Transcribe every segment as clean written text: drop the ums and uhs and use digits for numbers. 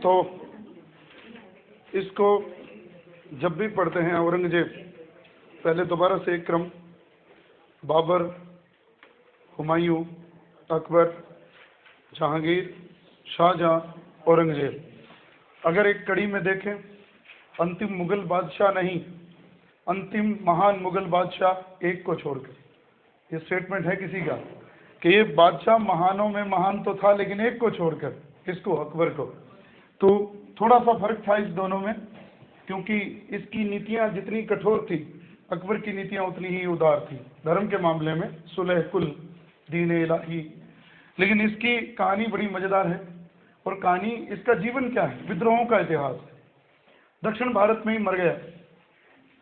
तो इसको जब भी पढ़ते हैं औरंगजेब, पहले दोबारा से एक क्रम, बाबर, हुमायूं, अकबर, जहांगीर, शाहजहां, औरंगजेब। अगर एक कड़ी में देखें, अंतिम मुगल बादशाह नहीं, अंतिम महान मुगल बादशाह एक को छोड़कर, ये स्टेटमेंट है किसी का कि ये बादशाह महानों में महान तो था लेकिन एक को छोड़कर, किसको? अकबर को। तो थोड़ा सा फर्क था इस दोनों में, क्योंकि इसकी नीतियां जितनी कठोर थी, अकबर की नीतियां उतनी ही उदार थी धर्म के मामले में, सुलह कुल दीन इलाही। लेकिन इसकी कहानी बड़ी मजेदार है, और कहानी, इसका जीवन क्या है? विद्रोहों का इतिहास है। दक्षिण भारत में ही मर गया,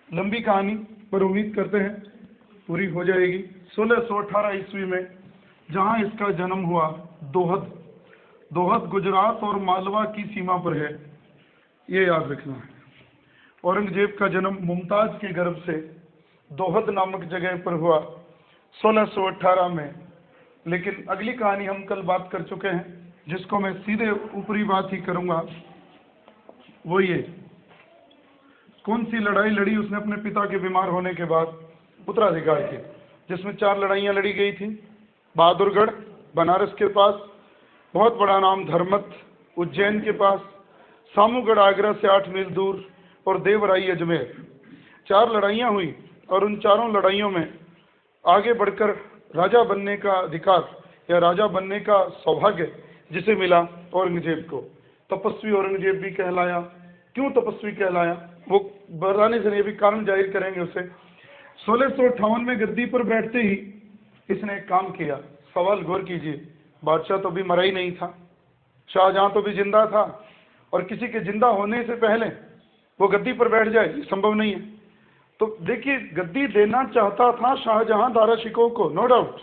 लंबी कहानी, पर उम्मीद करते हैं पूरी हो जाएगी। 1618 ईस्वी में जहां इसका जन्म हुआ, दोहद, दोहद गुजरात और मालवा की सीमा पर है, ये याद रखना है। औरंगजेब का जन्म मुमताज के गर्भ से दोहद नामक जगह पर हुआ 1618 में। लेकिन अगली कहानी हम कल बात कर चुके हैं, जिसको मैं सीधे ऊपरी बात ही करूंगा। वो ये, कौन सी लड़ाई लड़ी उसने अपने पिता के बीमार होने के बाद उत्तराधिकार की, जिसमें 4 लड़ाइयां लड़ी गई थी। बहादुरगढ़ बनारस के पास, बहुत बड़ा नाम धर्मत उज्जैन के पास, सामूगढ़ आगरा से 8 मील दूर, और देवराई अजमेर। 4 लड़ाइयां हुई, और उन चारों लड़ाइयों में आगे बढ़कर राजा बनने का अधिकार या राजा बनने का सौभाग्य जिसे मिला औरंगजेब को, तपस्वी औरंगजेब भी कहलाया। क्यों तपस्वी कहलाया, वो बताने से नहीं, अभी कारण जाहिर करेंगे उसे। 1658 में गद्दी पर बैठते ही इसने एक काम किया। सवाल गौर कीजिए, बादशाह तो भी मरा ही नहीं था, शाहजहां तो भी जिंदा था, और किसी के जिंदा होने से पहले वो गद्दी पर बैठ जाए, संभव नहीं है। तो देखिए, गद्दी देना चाहता था शाहजहां दारा शिकोह को, नो डाउट,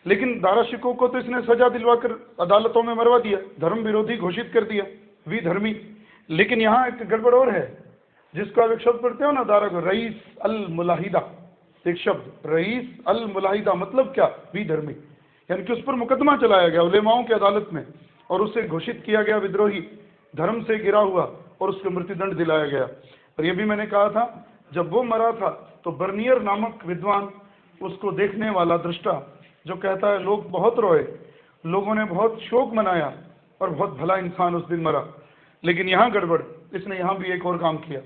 लेकिन दारा शिकोह को तो इसने सजा दिलवाकर अदालतों में मरवा दिया, धर्म विरोधी घोषित कर दिया, विधर्मी। लेकिन यहाँ एक गड़बड़ और है, जिसको आप एक शब्द पढ़ते हो ना, दारा को, रईस अल मुलाहिदा, एक शब्द रईस अल मुलाहिदा, मतलब क्या? विधर्मी, यानी कि उस पर मुकदमा चलाया गया उलेमाओं की अदालत में, और उसे घोषित किया गया विद्रोही, धर्म से गिरा हुआ, और उसको मृत्युदंड दिलाया गया। और ये भी मैंने कहा था, जब वो मरा था तो बर्नियर नामक विद्वान, उसको देखने वाला दृष्टा, जो कहता है लोग बहुत रोए, लोगों ने बहुत शोक मनाया, और बहुत भला इंसान उस दिन मरा। लेकिन यहाँ गड़बड़, इसने यहाँ भी एक और काम किया।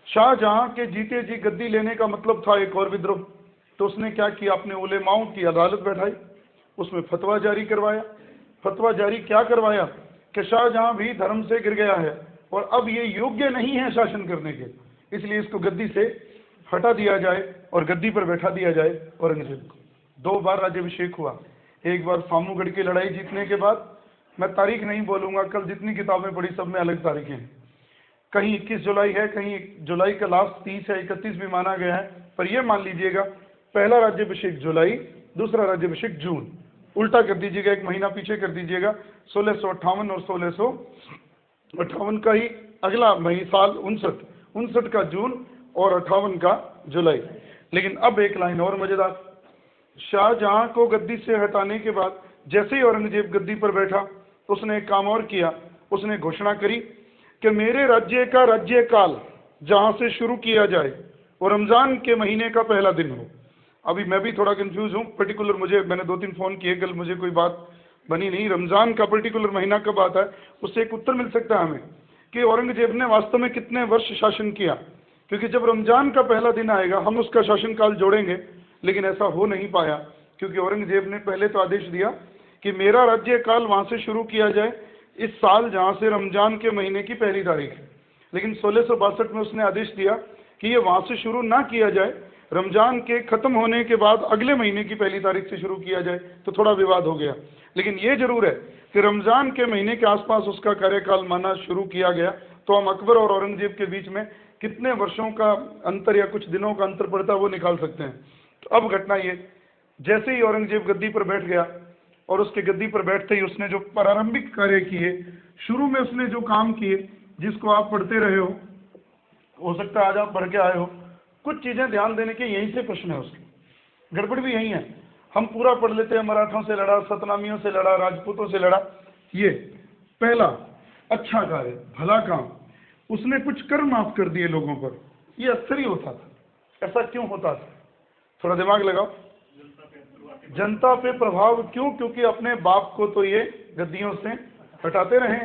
शाहजहां के जीते जी गद्दी लेने का मतलब था एक और विद्रोह, तो उसने क्या किया, अपने उलेमाओं की अदालत बैठाई, उसमें फतवा जारी करवाया। फतवा जारी क्या करवाया कि शाहजहां भी धर्म से गिर गया है, और अब ये योग्य नहीं है शासन करने के, इसलिए इसको गद्दी से हटा दिया जाए और गद्दी पर बैठा दिया जाए औरंगजेब को। 2 बार राज्याभिषेक हुआ, एक बार सामूगढ़ की लड़ाई जीतने के बाद, मैं तारीख नहीं बोलूंगा, कल जितनी किताबें पढ़ी सब में अलग तारीखें हैं, कहीं 21 जुलाई है, कहीं जुलाई का लास्ट 30 या 31 भी माना गया है, पर यह मान लीजिएगा पहला राज्याभिषेक जुलाई, दूसरा राज्याभिषेक जून, उल्टा कर दीजिएगा, 1 महीना पीछे कर दीजिएगा। 1658 और 1658 का ही अगला साल 59 का जून, और 58 का जुलाई। लेकिन अब एक लाइन और मजेदार, शाहजहां को गद्दी से हटाने के बाद जैसे ही औरंगजेब गद्दी पर बैठा, उसने एक काम और किया, उसने घोषणा करी कि मेरे राज्य का राज्यकाल जहां से शुरू किया जाए वो रमजान के महीने का पहला दिन हो। अभी मैं भी थोड़ा कंफ्यूज हूँ, पर्टिकुलर मैंने 2-3 फोन किए कल, मुझे कोई बात बनी नहीं, रमजान का पर्टिकुलर महीना कब आता है, उससे एक उत्तर मिल सकता है हमें कि औरंगजेब ने वास्तव में कितने वर्ष शासन किया, क्योंकि जब रमजान का पहला दिन आएगा हम उसका शासनकाल जोड़ेंगे। लेकिन ऐसा हो नहीं पाया, क्योंकि औरंगजेब ने पहले तो आदेश दिया कि मेरा राज्यकाल वहां से शुरू किया जाए इस साल जहां से रमजान के महीने की पहली तारीख है, लेकिन 1662 में उसने आदेश दिया कि ये वहां से शुरू ना किया जाए, रमजान के खत्म होने के बाद अगले महीने की पहली तारीख से शुरू किया जाए। तो थोड़ा विवाद हो गया, लेकिन ये जरूर है कि रमजान के महीने के आसपास उसका कार्यकाल माना शुरू किया गया। तो हम अकबर और औरंगजेब के बीच में कितने वर्षों का अंतर या कुछ दिनों का अंतर पड़ता है वो निकाल सकते हैं। तो अब घटना ये, जैसे ही औरंगजेब गद्दी पर बैठ गया, और उसके गद्दी पर बैठते ही उसने जो प्रारंभिक कार्य किए, शुरू में उसने जो काम किए, जिसको आप पढ़ते रहे हो सकता है आज आप पढ़ के आए हो, कुछ चीजें ध्यान देने के, यहीं से प्रश्न है उसकी, गड़बड़ भी यही है। हम पूरा पढ़ लेते हैं, मराठों से लड़ा, सतनामियों से लड़ा, राजपूतों से लड़ा। ये पहला, अच्छा कार्य, भला काम, उसने कुछ कर माफ कर दिए लोगों पर। ये अक्सर ही होता था। ऐसा क्यों होता था? थोड़ा दिमाग लगाओ। जनता पे प्रभाव क्यों? क्योंकि अपने बाप को तो ये गद्दियों से हटाते रहे।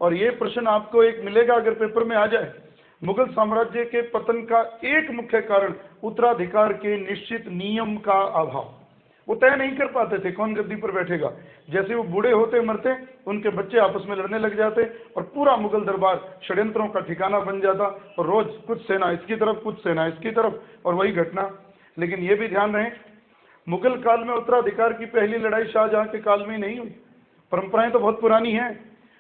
और ये प्रश्न आपको एक मिलेगा अगर पेपर में आ जाए। मुगल साम्राज्य के पतन का एक मुख्य कारण उत्तराधिकार के निश्चित नियम का अभाव। वो तय नहीं कर पाते थे कौन गद्दी पर बैठेगा। जैसे वो बूढ़े होते मरते, उनके बच्चे आपस में लड़ने लग जाते और पूरा मुगल दरबार षड्यंत्रों का ठिकाना बन जाता। और रोज कुछ सेना इसकी तरफ, कुछ सेना इसकी तरफ, और वही घटना। लेकिन ये भी ध्यान रहे, मुगल काल में उत्तराधिकार की पहली लड़ाई शाहजहां के काल में नहीं हुई। परंपराएं तो बहुत पुरानी हैं,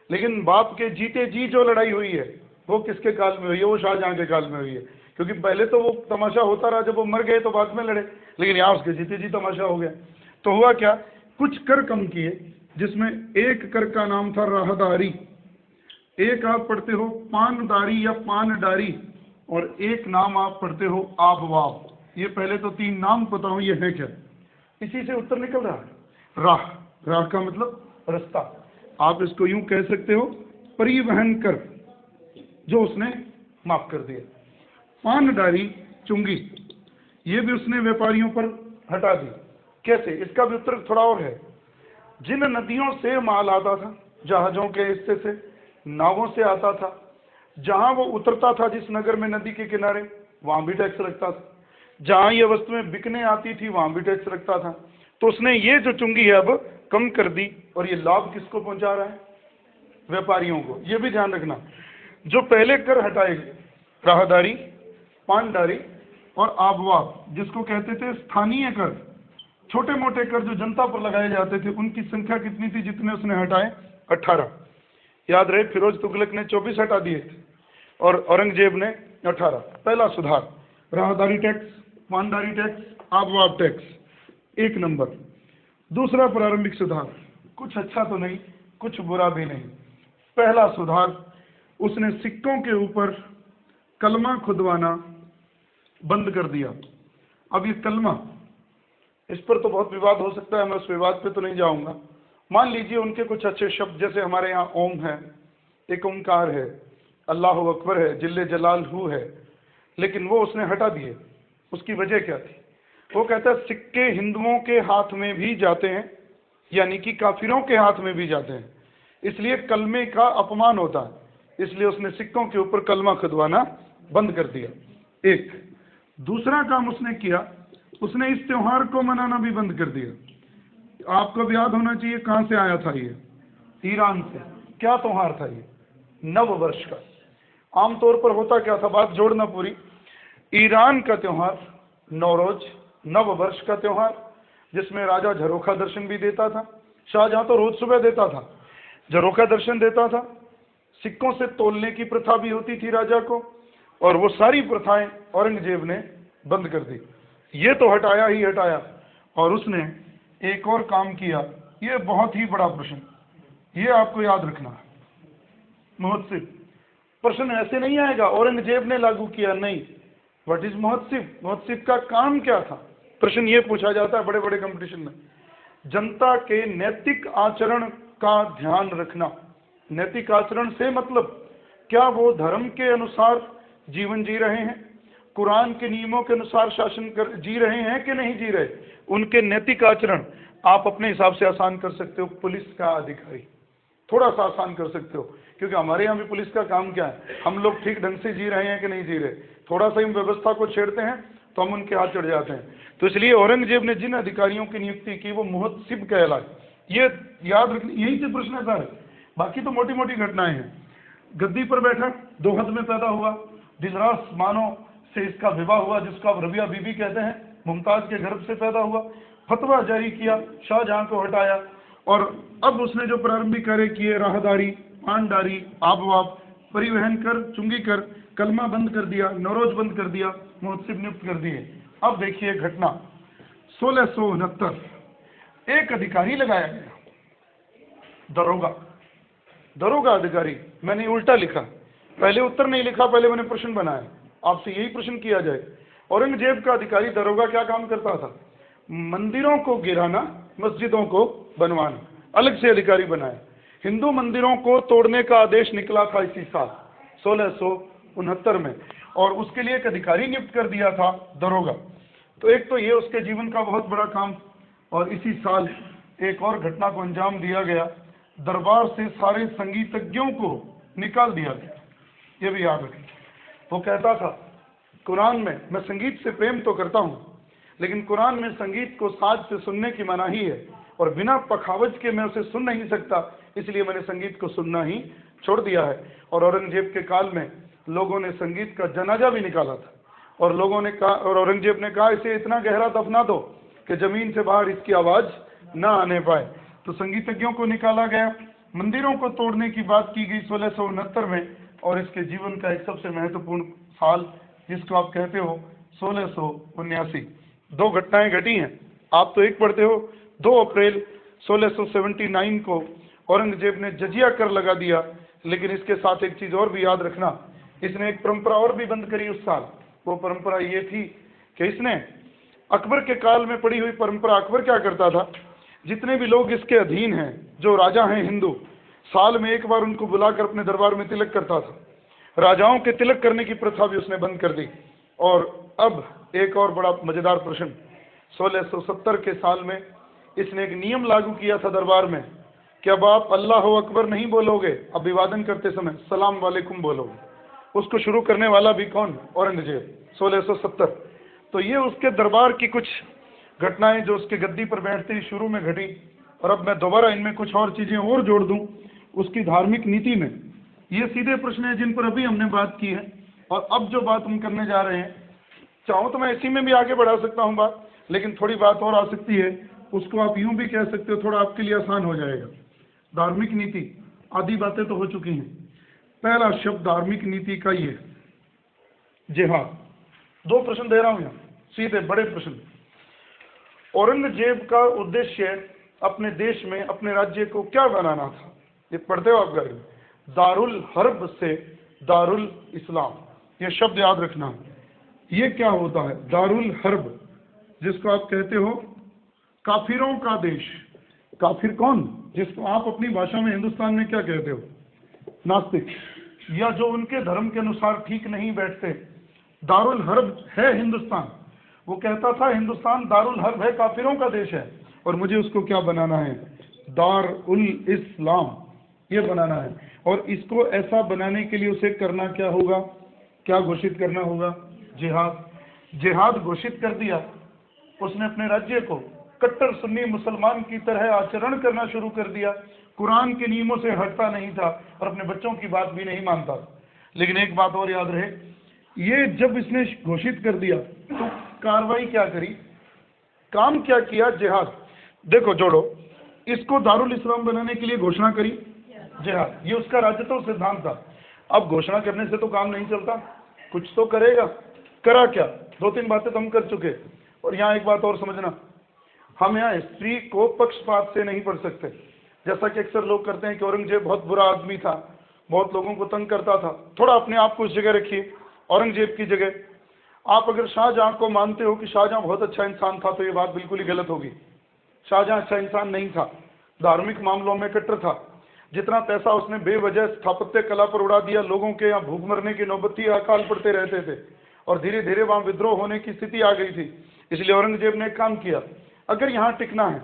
लेकिन बाप के जीते जी जो लड़ाई हुई है वो किसके काल में हुई है? वो शाहजहां के काल में हुई है। क्योंकि पहले तो वो तमाशा होता रहा, जब वो मर गए तो बाद में लड़े, लेकिन यहाँ उसके जीते जी तमाशा हो गया। तो हुआ क्या, कुछ कर कम किए, जिसमें एक कर का नाम था राहदारी, एक आप पढ़ते हो पानदारी या पानडारी, और एक नाम आप पढ़ते हो आबवाब। ये पहले तो तीन नाम पता हो ये है क्या। इसी से उत्तर निकल रहा है। राह, राह का मतलब रास्ता। आप इसको यूं कह सकते हो परिवहन कर, जो उसने माफ कर दिया। पानडारी, चुंगी, ये भी उसने व्यापारियों पर हटा दी। कैसे? इसका भी उत्तर थोड़ा और है। जिन नदियों से माल आता था, जहाजों के हिस्से से, नावों से आता था, जहां वो उतरता था जिस नगर में नदी के किनारे, वहां भी टैक्स लगता था। जहां ये वस्तुएं बिकने आती थी वहां भी टैक्स लगता था। तो उसने ये जो चुंगी है अब कम कर दी। और ये लाभ किसको पहुंचा रहा है? व्यापारियों को। ये भी ध्यान रखना, जो पहले कर हटाए, राहदारी, पानडारी और आबवाब, जिसको कहते थे स्थानीय कर, छोटे मोटे कर जो जनता पर लगाए जाते थे, उनकी संख्या कितनी थी जितने उसने हटाए? 18। याद रहे, फिरोज तुगलक ने 24 हटा दिए थे और औरंगजेब ने 18। पहला सुधार, राहदारी टैक्स, पानडारी टैक्स, आबवाब टैक्स, 1 नंबर। दूसरा प्रारंभिक सुधार, कुछ अच्छा तो नहीं, कुछ बुरा भी नहीं। पहला सुधार, उसने सिक्कों के ऊपर कलमा खुदवाना बंद कर दिया। अब ये कलमा, इस पर तो बहुत विवाद हो सकता है, मैं उस विवाद पे तो नहीं जाऊंगा। मान लीजिए उनके कुछ अच्छे शब्द, जैसे हमारे यहाँ ओम है, एक ओंकार है, अल्लाह अकबर है, जिल्ले जलाल हु है, लेकिन वो उसने हटा दिए। उसकी वजह क्या थी? वो कहता है सिक्के हिंदुओं के हाथ में भी जाते हैं, यानी कि काफिरों के हाथ में भी जाते हैं, इसलिए कलमे का अपमान होता है। इसलिए उसने सिक्कों के ऊपर कलमा खुदवाना बंद कर दिया। एक दूसरा काम उसने किया, उसने इस त्योहार को मनाना भी बंद कर दिया। आपको भी याद होना चाहिए कहां से आया था ये? ईरान से। क्या त्योहार था ये? नव वर्ष का। आमतौर पर होता क्या था, बात जोड़ना पूरी, ईरान का त्योहार नौरोज, नव वर्ष का त्योहार, जिसमें राजा झरोखा दर्शन भी देता था। शाहजहां तो रोज सुबह देता था, झरोखा दर्शन देता था। सिक्कों से तोलने की प्रथा भी होती थी राजा को, और वो सारी प्रथाएं औरंगजेब ने बंद कर दी। ये तो हटाया ही हटाया, और उसने एक और काम किया, ये बहुत ही बड़ा प्रश्न, ये आपको याद रखना। महोत्सव, प्रश्न ऐसे नहीं आएगा औरंगजेब ने लागू किया, नहीं। व्हाट इज महोत्सव? महोत्सव का काम क्या था? प्रश्न ये पूछा जाता है बड़े बड़े कंपटीशन में। जनता के नैतिक आचरण का ध्यान रखना। नैतिक आचरण से मतलब क्या वो धर्म के अनुसार जीवन जी रहे हैं, कुरान के नियमों के अनुसार शासन कर जी रहे हैं कि नहीं जी रहे। उनके नैतिक आचरण आप अपने हिसाब से आसान कर सकते हो। पुलिस का अधिकारी थोड़ा सा आसान कर सकते हो, क्योंकि हमारे यहाँ भी पुलिस का काम क्या है, हम लोग ठीक ढंग से जी रहे हैं कि नहीं जी रहे। थोड़ा सा हम व्यवस्था को छेड़ते हैं तो हम उनके हाथ चढ़ जाते हैं। तो इसलिए औरंगजेब ने जिन अधिकारियों की नियुक्ति की वो मुहत्सिब कहलाए। ये याद रखना, यही से प्रश्न है सारे, बाकी तो मोटी मोटी घटनाएं हैं। गद्दी पर बैठा, दोहद में पैदा हुआ, दिलरास मानो से इसका विवाह हुआ, जिसको आप रबिया बीबी कहते हैं, मुमताज के गर्भ से पैदा हुआ। फतवा जारी किया, शाहजहां को हटाया, और अब उसने जो प्रारंभिक कार्य किए, राहदारी, पानडारी, आबवाब, परिवहन कर, चुंगी कर, कलमा बंद कर दिया, नौरोज बंद कर दिया, मुहत्सिब नियुक्त कर दिए। अब देखिए घटना 1669, एक अधिकारी लगाया गया, दरोगा। दरोगा अधिकारी, मैंने उल्टा लिखा, पहले उत्तर नहीं लिखा, पहले मैंने प्रश्न बनाया। आपसे यही प्रश्न किया जाए। औरंगजेब का अधिकारी दरोगा क्या काम करता था? मंदिरों को गिराना, मस्जिदों को बनवाना। अलग से अधिकारी बनाया। हिंदू मंदिरों को तोड़ने का आदेश निकला था इसी साल 1669 में, और उसके लिए एक अधिकारी नियुक्त कर दिया था, दरोगा। तो एक तो ये उसके जीवन का बहुत बड़ा काम, और इसी साल एक और घटना को अंजाम दिया गया, दरबार से सारे संगीतज्ञों को निकाल दिया गया। ये भी याद रखें। वो कहता था कुरान में, मैं संगीत से प्रेम तो करता हूँ, लेकिन कुरान में संगीत को साज से सुनने की मनाही है, और बिना पखावज के मैं उसे सुन नहीं सकता, इसलिए मैंने संगीत को सुनना ही छोड़ दिया है। और औरंगजेब के काल में लोगों ने संगीत का जनाजा भी निकाला था, और लोगों ने कहा, और औरंगजेब ने कहा इसे इतना गहरा दफना दो कि जमीन से बाहर इसकी आवाज ना आने पाए। तो संगीतज्ञों को निकाला गया, मंदिरों को तोड़ने की बात की गई 1669 में, और इसके जीवन का एक सबसे महत्वपूर्ण साल जिसको आप कहते हो 1679। दो घटनाएं घटी हैं, आप तो एक पढ़ते हो। 2 अप्रैल 1679 को औरंगजेब ने जजिया कर लगा दिया, लेकिन इसके साथ एक चीज और भी याद रखना, इसने एक परंपरा और भी बंद करी उस साल। वो परंपरा ये थी कि इसने अकबर के काल में पड़ी हुई परंपरा, अकबर क्या करता था, जितने भी लोग इसके अधीन हैं, जो राजा हैं हिंदू, साल में एक बार उनको बुलाकर अपने दरबार में तिलक करता था। राजाओं के तिलक करने की प्रथा भी उसने बंद कर दी। और अब एक और बड़ा मजेदार प्रश्न, 1670 के साल में इसने एक नियम लागू किया था दरबार में कि अब आप अल्लाह अकबर नहीं बोलोगे, अभिवादन करते समय सलाम वालेकुम बोलोगे। उसको शुरू करने वाला भी कौन? औरंगजेब, 1670। तो ये उसके दरबार की कुछ घटनाएं जो उसके गद्दी पर बैठते ही शुरू में घटी, और अब मैं दोबारा इनमें कुछ और चीजें और जोड़ दूं उसकी धार्मिक नीति में। ये सीधे प्रश्न है जिन पर अभी हमने बात की है, और अब जो बात हम करने जा रहे हैं, चाहूँ तो मैं इसी में भी आगे बढ़ा सकता हूँ बात, लेकिन थोड़ी बात और आ सकती है, उसको आप यूं भी कह सकते हो, थोड़ा आपके लिए आसान हो जाएगा। धार्मिक नीति, आधी बातें तो हो चुकी हैं। पहला शब्द धार्मिक नीति का ये जिहाद। 2 प्रश्न दे रहा हूं यहाँ, सीधे बड़े प्रश्न। औरंगजेब का उद्देश्य अपने देश में, अपने राज्य को क्या बनाना था? ये पढ़ते हो आप घर में, दारुल हर्ब से दारुल इस्लाम, ये शब्द याद रखना। ये क्या होता है? दारुल हर्ब, जिसको आप कहते हो काफिरों का देश। काफिर कौन? जिसको आप अपनी भाषा में हिंदुस्तान में क्या कहते हो? नास्तिक, या जो उनके धर्म के अनुसार ठीक नहीं बैठते। दारुल हर्ब है हिंदुस्तान। वो कहता था हिंदुस्तान दारुल हर्ब है, काफिरों का देश है, और मुझे उसको क्या बनाना है? दार उल इस्लाम, ये बनाना है। और इसको ऐसा बनाने के लिए उसे करना क्या होगा? क्या घोषित करना होगा? जिहाद। जिहाद घोषित कर दिया। उसने अपने राज्य को कट्टर सुन्नी मुसलमान की तरह आचरण करना शुरू कर दिया, कुरान के नियमों से हटता नहीं था, और अपने बच्चों की बात भी नहीं मानता। लेकिन एक बात और याद रहे, ये जब इसने घोषित कर दिया तो कार्रवाई क्या करी, काम क्या किया? जिहाद। देखो जोड़ो, इसको दारुल इस्लाम बनाने के लिए घोषणा करी जिहाद, ये उसका राजतत्व सिद्धांत था। अब घोषणा करने से तो काम नहीं चलता, कुछ तो करेगा। करा क्या? 2-3 बातें तो हम कर चुके। और यहाँ एक बात और समझना, हम यहाँ हिस्ट्री को पक्षपात से नहीं पढ़ सकते। जैसा कि अक्सर लोग करते हैं कि औरंगजेब बहुत बुरा आदमी था, बहुत लोगों को तंग करता था। थोड़ा अपने आप को उस जगह रखिए, औरंगजेब की जगह। आप अगर शाहजहां को मानते हो कि शाहजहां बहुत अच्छा इंसान था, तो ये बात बिल्कुल ही गलत होगी। शाहजहां अच्छा इंसान नहीं था, धार्मिक मामलों में कट्टर था। जितना पैसा उसने बेवजह स्थापत्य कला पर उड़ा दिया, लोगों के यहाँ भूख मरने की नौबत थी, अकाल पड़ते रहते थे, और धीरे धीरे वहाँ विद्रोह होने की स्थिति आ गई थी। इसलिए औरंगजेब ने एक काम किया, अगर यहाँ टिकना है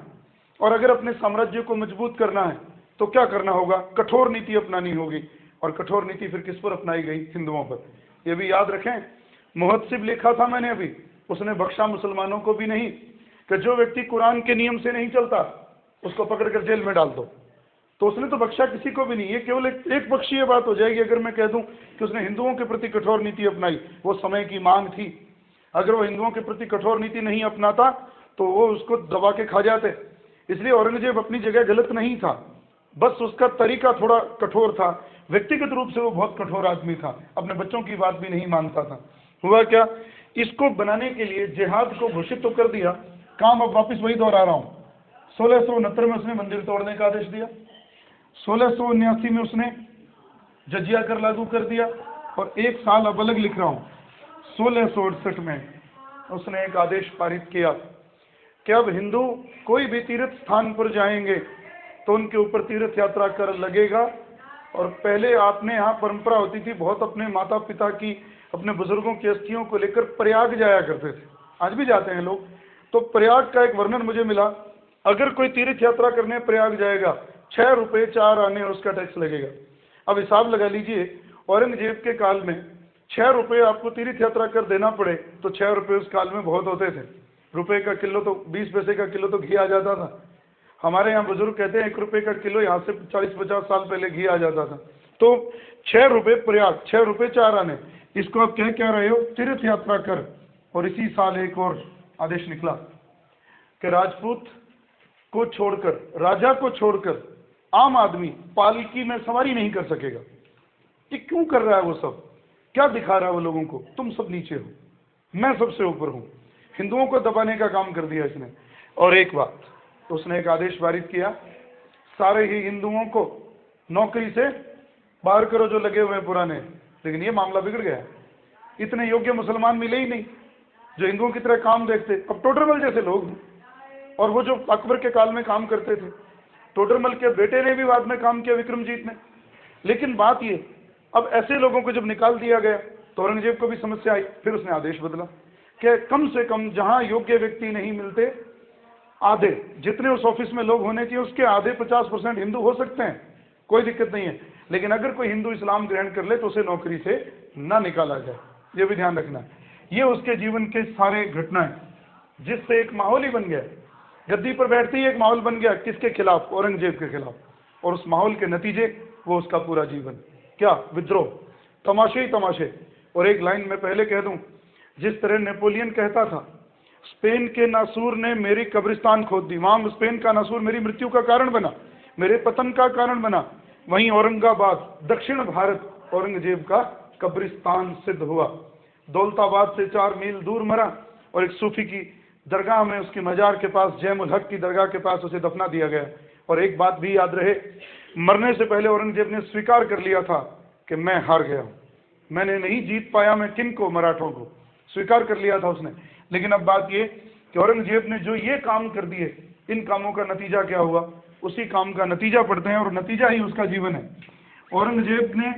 और अगर अपने साम्राज्य को मजबूत करना है तो क्या करना होगा? कठोर नीति अपनानी होगी। और कठोर नीति फिर किस पर अपनाई गई? हिंदुओं पर। ये भी याद रखें, मुहत्सिब लिखा था मैंने अभी, उसने बख्शा मुसलमानों को भी नहीं, कि जो व्यक्ति कुरान के नियम से नहीं चलता उसको पकड़कर जेल में डाल दो। तो उसने तो बख्शा किसी को भी नहीं। ये केवल एक पक्षीय बात हो जाएगी अगर मैं कह दूं कि उसने हिंदुओं के प्रति कठोर नीति अपनाई। वो समय की मांग थी। अगर वो हिंदुओं के प्रति कठोर नीति नहीं अपनाता तो वो उसको दबा के खा जाते। इसलिए औरंगजेब अपनी जगह गलत नहीं था, बस उसका तरीका थोड़ा कठोर था। व्यक्तिगत रूप से वो बहुत कठोर आदमी था, अपने बच्चों की बात भी नहीं मानता था। हुआ क्या? इसको बनाने के लिए जिहाद को घोषित तो कर दिया, काम अब वापस वही दोहरा रहा हूँ। 1669 में उसने मंदिर तोड़ने का आदेश दिया, 1679 में उसने जजिया कर लागू कर दिया, और एक साल अब अलग लिख रहा हूँ, 1668 में उसने एक आदेश पारित किया कि अब हिंदू कोई भी तीर्थ स्थान पर जाएंगे तो उनके ऊपर तीर्थ यात्रा कर लगेगा। और पहले आपने यहाँ परंपरा होती थी, बहुत अपने माता पिता की, अपने बुजुर्गों की अस्थियों को लेकर प्रयाग जाया करते थे, आज भी जाते हैं लोग। तो प्रयाग का एक वर्णन मुझे मिला, अगर कोई तीर्थ यात्रा करने प्रयाग जाएगा 6 रुपये 4 आने उसका टैक्स लगेगा। अब हिसाब लगा लीजिए, औरंगजेब के काल में 6 रुपये आपको तीर्थ यात्रा कर देना पड़े तो 6 रुपये उस काल में बहुत होते थे। रुपए का किलो तो 20 पैसे का किलो तो घी आ जाता था। हमारे यहाँ बुजुर्ग कहते हैं 1 रुपये का किलो, यहाँ से 40-50 साल पहले घी आ जाता था। तो 6 रुपये प्रयाग, 6 रुपये 4 आने, इसको आप कह क्या रहे हो, तीर्थ यात्रा कर। और इसी साल एक और आदेश निकला कि राजपूत को छोड़कर, राजा को छोड़कर आम आदमी पालकी में सवारी नहीं कर सकेगा। ये क्यों कर रहा है वो सब, क्या दिखा रहा है वो लोगों को, तुम सब नीचे हो, मैं सबसे ऊपर हूं। हिंदुओं को दबाने का काम कर दिया इसने। और एक बात, उसने एक आदेश पारित किया, सारे ही हिंदुओं को नौकरी से बाहर करो जो लगे हुए हैं पुराने। लेकिन ये मामला बिगड़ गया, इतने योग्य मुसलमान मिले ही नहीं जो हिंदुओं की तरह काम देखते। अब टोडरमल जैसे लोग हैं, और वो जो अकबर के काल में काम करते थे, टोडरमल के बेटे ने भी बाद में काम किया, विक्रमजीत ने। लेकिन बात ये, अब ऐसे लोगों को जब निकाल दिया गया तो औरंगजेब को भी समस्या आई। फिर उसने आदेश बदला कि कम से कम जहां योग्य व्यक्ति नहीं मिलते, आधे जितने उस ऑफिस में लोग होने चाहिए उसके आधे 50% हिंदू हो सकते हैं, कोई दिक्कत नहीं है। लेकिन अगर कोई हिंदू इस्लाम ग्रहण कर ले तो उसे नौकरी से ना निकाला जाए, ये भी ध्यान रखना। ये उसके जीवन के सारे घटनाएं, जिससे एक माहौल ही बन गया, गद्दी पर बैठते ही एक माहौल बन गया, किसके खिलाफ, औरंगजेब के खिलाफ। और उस माहौल के नतीजे वो उसका पूरा जीवन, क्या विद्रोह, तमाशे ही तमाशे। और एक लाइन में पहले कह दूं, जिस तरह नेपोलियन कहता था, स्पेन के नासूर ने मेरी कब्रिस्तान खोद दी, वहां स्पेन का नासूर मेरी मृत्यु का कारण बना, मेरे पतन का कारण बना, वहीं औरंगाबाद दक्षिण भारत औरंगजेब का कब्रिस्तान सिद्ध हुआ। दौलताबाद से 4 मील दूर मरा और एक सूफी की दरगाह में, उसकी मजार के पास, जैमुल हक की दरगाह के पास उसे दफना दिया गया। और एक बात भी याद रहे, मरने से पहले औरंगजेब ने स्वीकार कर लिया था कि मैं हार गया हूं, मैंने नहीं जीत पाया, मैं किन को, मराठों को, स्वीकार कर लिया था उसने। लेकिन अब बात ये कि औरंगजेब ने जो ये काम कर दिए, इन कामों का नतीजा क्या हुआ, उसी काम का नतीजा पढ़ते हैं, और नतीजा ही उसका जीवन है। औरंगजेब ने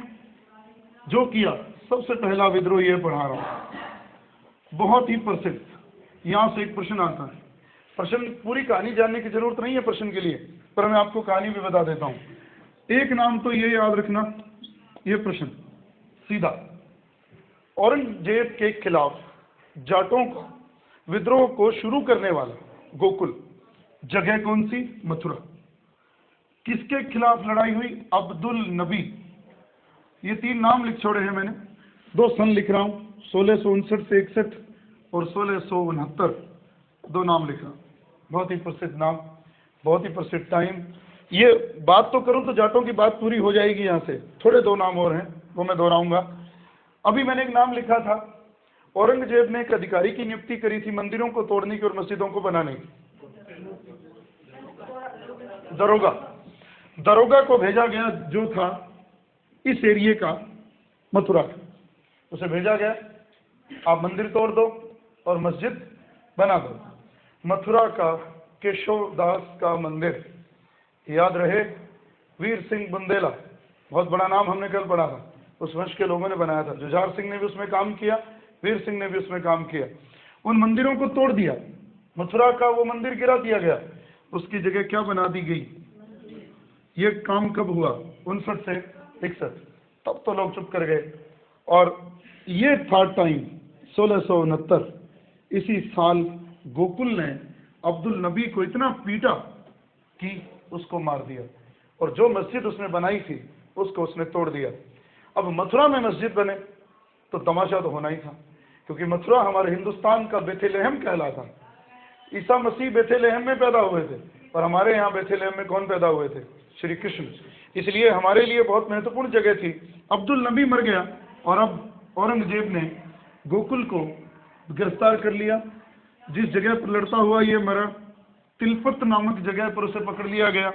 जो किया, सबसे पहला विद्रोह ये पढ़ा रहा हूं, बहुत ही प्रसिद्ध। यहां से एक प्रश्न आता है, प्रश्न पूरी कहानी जानने की जरूरत नहीं है प्रश्न के लिए, पर मैं आपको कहानी भी बता देता हूं। एक नाम तो ये याद रखना, ये प्रश्न सीधा, औरंगजेब के खिलाफ जाटों को विद्रोह को शुरू करने वाला गोकुल, जगह कौन सी, मथुरा। किसके खिलाफ लड़ाई हुई, अब्दुल नबी। ये 3 नाम लिख छोड़े हैं मैंने, 2 सन लिख रहा हूं, 1659 से 61 और 1669, 2 नाम लिख रहा हूं। बहुत ही प्रसिद्ध नाम, बहुत ही प्रसिद्ध टाइम। ये बात तो करूं तो जाटों की बात पूरी हो जाएगी, यहाँ से थोड़े 2 नाम और हैं वो मैं दोहराऊंगा। अभी मैंने एक नाम लिखा था, औरंगजेब ने एक अधिकारी की नियुक्ति करी थी मंदिरों को तोड़ने की और मस्जिदों को बनाने की, दरोगा। दरोगा को भेजा गया जो था इस एरिए का, मथुरा का, उसे भेजा गया, आप मंदिर तोड़ दो और मस्जिद बना दो। मथुरा का केशव दास का मंदिर, याद रहे, वीर सिंह बुंदेला, बहुत बड़ा नाम हमने कल पढ़ा था, उस वंश के लोगों ने बनाया था। जुझार सिंह ने भी उसमें काम किया, वीर सिंह ने भी उसमें काम किया। उन मंदिरों को तोड़ दिया, मथुरा का वो मंदिर गिरा दिया गया, उसकी जगह क्या बना दी गई। ये काम कब हुआ, 59 से 61, तब तो लोग चुप कर गए। और ये था टाइम 1669। इसी साल गोकुल ने अब्दुल नबी को इतना पीटा कि उसको मार दिया, और जो मस्जिद उसने बनाई थी उसको उसने तोड़ दिया। अब मथुरा में मस्जिद बने तो तमाशा तो होना ही था, क्योंकि मथुरा हमारे हिंदुस्तान का बेथलेहम कहलाता। ईसा मसीह बेथलेहम में पैदा हुए थे, और हमारे यहाँ बेथलेहम में कौन पैदा हुए थे, श्री कृष्ण। इसलिए हमारे लिए बहुत महत्वपूर्ण जगह थी। अब्दुल नबी मर गया, और अब औरंगजेब ने गोकुल को गिरफ्तार कर लिया। जिस जगह पर लड़ता हुआ ये मरा, तिलपत नामक जगह पर उसे पकड़ लिया गया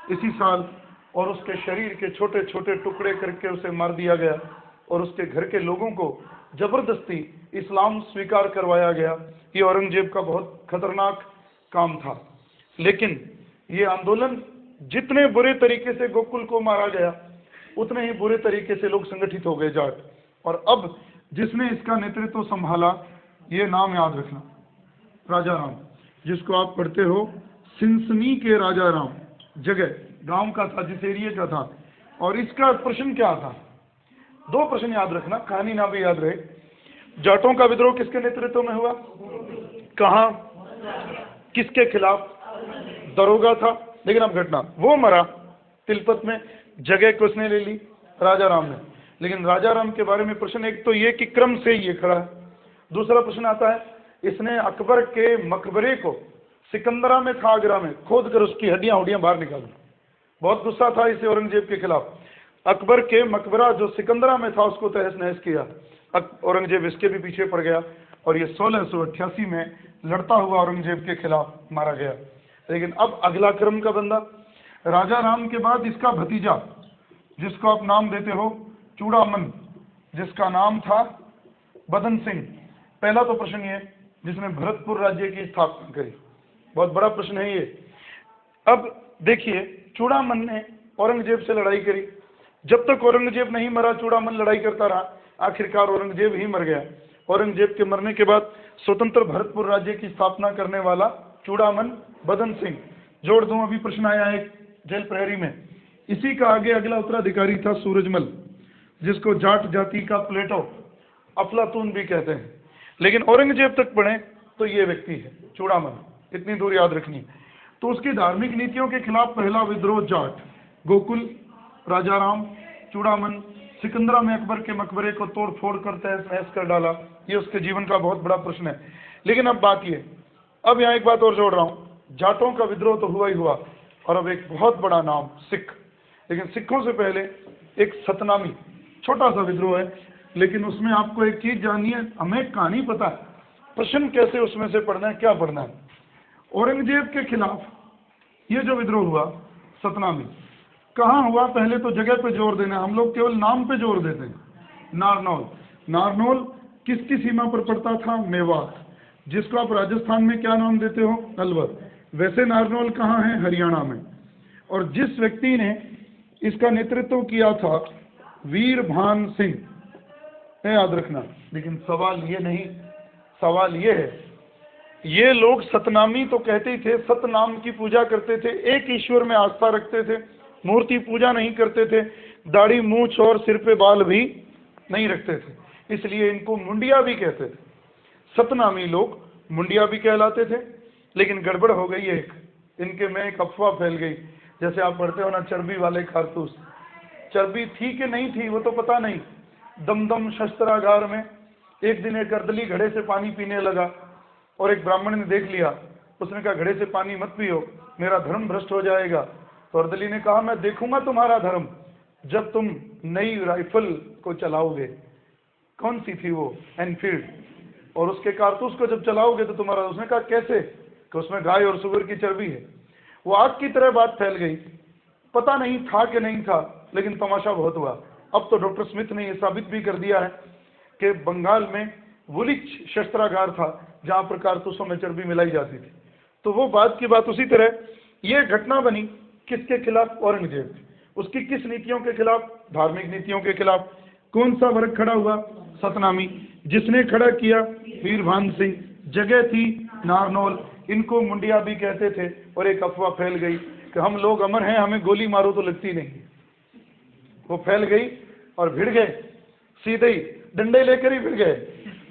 इसी साल, और उसके शरीर के छोटे छोटे टुकड़े करके उसे मार दिया गया, और उसके घर के लोगों को जबरदस्ती इस्लाम स्वीकार करवाया गया। ये औरंगजेब का बहुत खतरनाक काम था। लेकिन ये आंदोलन जितने बुरे तरीके से गोकुल को मारा गया उतने ही बुरे तरीके से लोग संगठित हो गए जाट। और अब जिसने इसका नेतृत्व संभाला, ये नाम याद रखना, राजा राम, जिसको आप पढ़ते हो सिंसनी के राजा राम। जगह गांव का था, जिस एरिया का था। और इसका प्रश्न क्या था? 2 प्रश्न याद रखना, कहानी ना भी याद रहे। जाटों का विद्रोह किसके नेतृत्व में हुआ? कहां? किसके खिलाफ? दरोगा था। लेकिन अब घटना, वो मरा तिलपत में, जगह किसने ले ली? राजा राम ने। लेकिन राजा राम के बारे में प्रश्न एक तो ये कि क्रम से ये खड़ा है। दूसरा प्रश्न आता है, इसने अकबर के मकबरे को सिकंदरा में था, आगरा में, खोद कर उसकी हड्डियां हुड्डियां बाहर निकाली। बहुत गुस्सा था इसे औरंगजेब के खिलाफ। अकबर के मकबरा जो सिकंदरा में था उसको तहस नहस किया। औरंगजेब इसके भी पीछे पड़ गया और ये 1688 में लड़ता हुआ औरंगजेब के खिलाफ मारा गया। लेकिन अब अगला क्रम का बंदा, राजा राम के बाद इसका भतीजा, जिसको आप नाम देते हो चूड़ामन, जिसका नाम था बदन सिंह। पहला तो प्रश्न ये, जिसने भरतपुर राज्य की स्थापना करी, बहुत बड़ा प्रश्न है ये। अब देखिए, चूड़ामन ने औरंगजेब से लड़ाई करी। जब तक औरंगजेब नहीं मरा, चूड़ामन लड़ाई करता रहा। आखिरकार औरंगजेब ही मर गया। औरंगजेब के मरने के बाद स्वतंत्र भरतपुर राज्य की स्थापना करने वाला चूड़ामन बदन सिंह। जोड़ दूं, अभी प्रश्न आया है जेल प्रहरी में। इसी का आगे अगला उत्तराधिकारी था सूरजमल, जिसको जाट जाति का प्लेटो, अफलातून भी कहते हैं। लेकिन औरंगजेब तक पढ़े तो ये व्यक्ति है चूड़ामन, इतनी दूर याद रखनी। तो उसकी धार्मिक नीतियों के खिलाफ पहला विद्रोह जाट, गोकुल, राजा राम, चूड़ामन, सिकंदरा में अकबर के मकबरे को तोड़ फोड़ कर तहस नहस कर डाला। ये उसके जीवन का बहुत बड़ा प्रश्न है। लेकिन अब बात ये, अब यहाँ एक बात और जोड़ रहा हूँ, जाटों का विद्रोह तो हुआ ही हुआ, और अब एक बहुत बड़ा नाम सिख। लेकिन सिखों से पहले एक सतनामी छोटा सा विद्रोह है, लेकिन उसमें आपको एक चीज जाननी है, हमें कहानी पता है, प्रश्न कैसे उसमें से पढ़ना है, क्या पढ़ना है। औरंगजेब के खिलाफ ये जो विद्रोह हुआ सतनामी, कहाँ हुआ? पहले तो जगह पे जोर देना, हम लोग केवल नाम पे जोर देते हैं। नारनौल। नारनौल किसकी सीमा पर पड़ता था? मेवात, जिसको आप राजस्थान में क्या नाम देते हो? अलवर। वैसे नारनौल कहाँ है? हरियाणा में। और जिस व्यक्ति ने इसका नेतृत्व किया था वीरभान सिंह, याद रखना। लेकिन सवाल ये नहीं, सवाल ये है, ये लोग सतनामी तो कहते ही थे, सतनाम की पूजा करते थे, एक ईश्वर में आस्था रखते थे, मूर्ति पूजा नहीं करते थे, दाढ़ी मूछ और सिर पे बाल भी नहीं रखते थे, इसलिए इनको मुंडिया भी कहते थे। सतनामी लोग मुंडिया भी कहलाते थे। लेकिन गड़बड़ हो गई एक, इनके में एक अफवाह फैल गई। जैसे आप पढ़ते हो ना, चर्बी वाले कारतूस, चर्बी थी कि नहीं थी वो तो पता नहीं। दमदम शस्त्रागार में एक दिन एक अर्दली घड़े से पानी पीने लगा और एक ब्राह्मण ने देख लिया। उसने कहा, घड़े से पानी मत पियो, मेरा धर्म भ्रष्ट हो जाएगा। तो अर्दली ने कहा, मैं देखूंगा तुम्हारा धर्म जब तुम नई राइफल को चलाओगे। कौन सी थी वो? एनफील्ड। और उसके कारतूस को जब चलाओगे तो तुम्हारा। उसने कहा, कैसे? कि उसमें गाय और सुअर की चर्बी है। वो आग की तरह बात फैल गई। पता नहीं था कि नहीं था, लेकिन तमाशा बहुत हुआ। अब तो डॉक्टर स्मिथ ने यह साबित भी कर दिया है कि बंगाल में वुलिच शस्त्रागार था जहां पर कारतूसों में चर्बी मिलाई जाती थी। तो वो बात की बात उसी तरह ये घटना बनी। किसके खिलाफ? औरंगजेब। उसकी किस नीतियों के खिलाफ? धार्मिक नीतियों के खिलाफ। कौन सा वर्ग खड़ा हुआ? सतनामी। जिसने खड़ा किया? वीरभान सिंह। जगह थी नारनौल। इनको मुंडिया भी कहते थे। और एक अफवाह फैल गई कि हम लोग अमर हैं, हमें गोली मारो तो लगती नहीं। वो फैल गई और भिड़ गए, सीधे ही डंडे लेकर ही भिड़ गए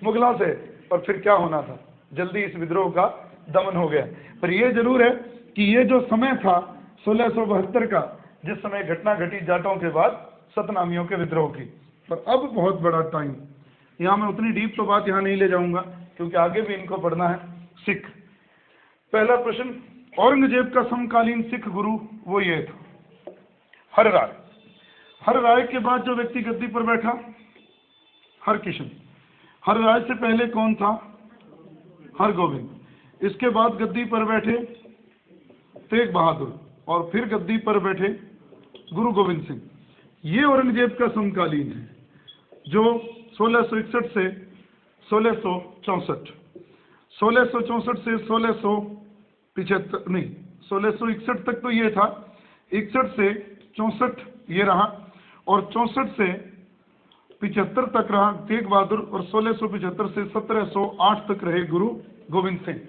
मुगलों से। और फिर क्या होना था, जल्दी इस विद्रोह का दमन हो गया। पर यह जरूर है कि ये जो समय था 1672 का, जिस समय घटना घटी जाटों के बाद सतनामियों के विद्रोह की। पर अब बहुत बड़ा टाइम, यहाँ मैं उतनी डीप तो बात यहाँ नहीं ले जाऊंगा क्योंकि आगे भी इनको पढ़ना है। सिख। पहला प्रश्न, औरंगजेब का समकालीन सिख गुरु वो ये था, हर राय। हर राय के बाद जो व्यक्ति गद्दी पर बैठा, हरकिशन। हर राय से पहले कौन था? हरगोविंद। इसके बाद गद्दी पर बैठे तेग बहादुर, और फिर गद्दी पर बैठे गुरु गोविंद सिंह। ये औरंगजेब का समकालीन है, जो 1661 से 1664, 1664 से 1675 नहीं 1661 तक तो ये था। 61 से 64 ये रहा, और 64 से 75 तक रहा तेग बहादुर, और 1675 से 1708 तक रहे गुरु गोविंद सिंह।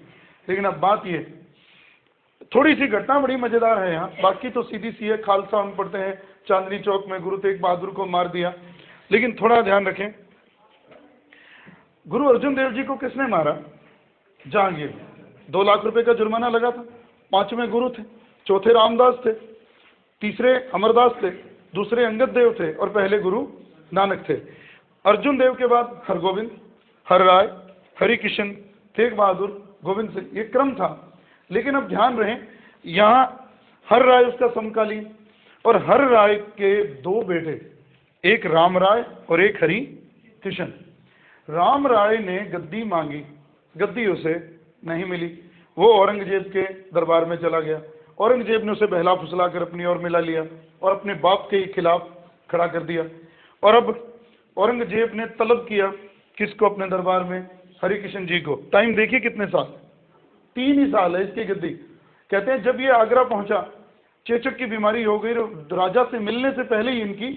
लेकिन अब बात ये, थोड़ी सी घटना बड़ी मजेदार है यहाँ, बाकी तो सीधी सी है। खालसा हम पढ़ते हैं चांदनी चौक में गुरु तेग बहादुर को मार दिया, लेकिन थोड़ा ध्यान रखें, गुरु अर्जुन देव जी को किसने मारा? जहांगीर। 2 लाख रुपए का जुर्माना लगा था। 5वें गुरु थे, चौथे रामदास थे, तीसरे अमरदास थे, दूसरे अंगद देव थे, और पहले गुरु नानक थे। अर्जुन देव के बाद हरगोविंद, हरराय, हरिकिशन, तेग बहादुर, गोविंद सिंह, ये क्रम था। लेकिन अब ध्यान रहे, यहाँ हर राय उसका समकालीन, और हर राय के 2 बेटे, एक राम राय और एक हरि किशन। राम राय ने गद्दी मांगी, गद्दी उसे नहीं मिली, वो औरंगजेब के दरबार में चला गया। औरंगजेब ने उसे बहला फुसला कर अपनी ओर मिला लिया और अपने बाप के खिलाफ खड़ा कर दिया। और अब औरंगजेब ने तलब किया किसको अपने दरबार में? हरिकिशन जी को। टाइम देखिए कितने साल, 3 ही साल है इसकी गद्दी। कहते हैं जब ये आगरा पहुंचा, चेचक की बीमारी हो गई, राजा से मिलने से पहले ही इनकी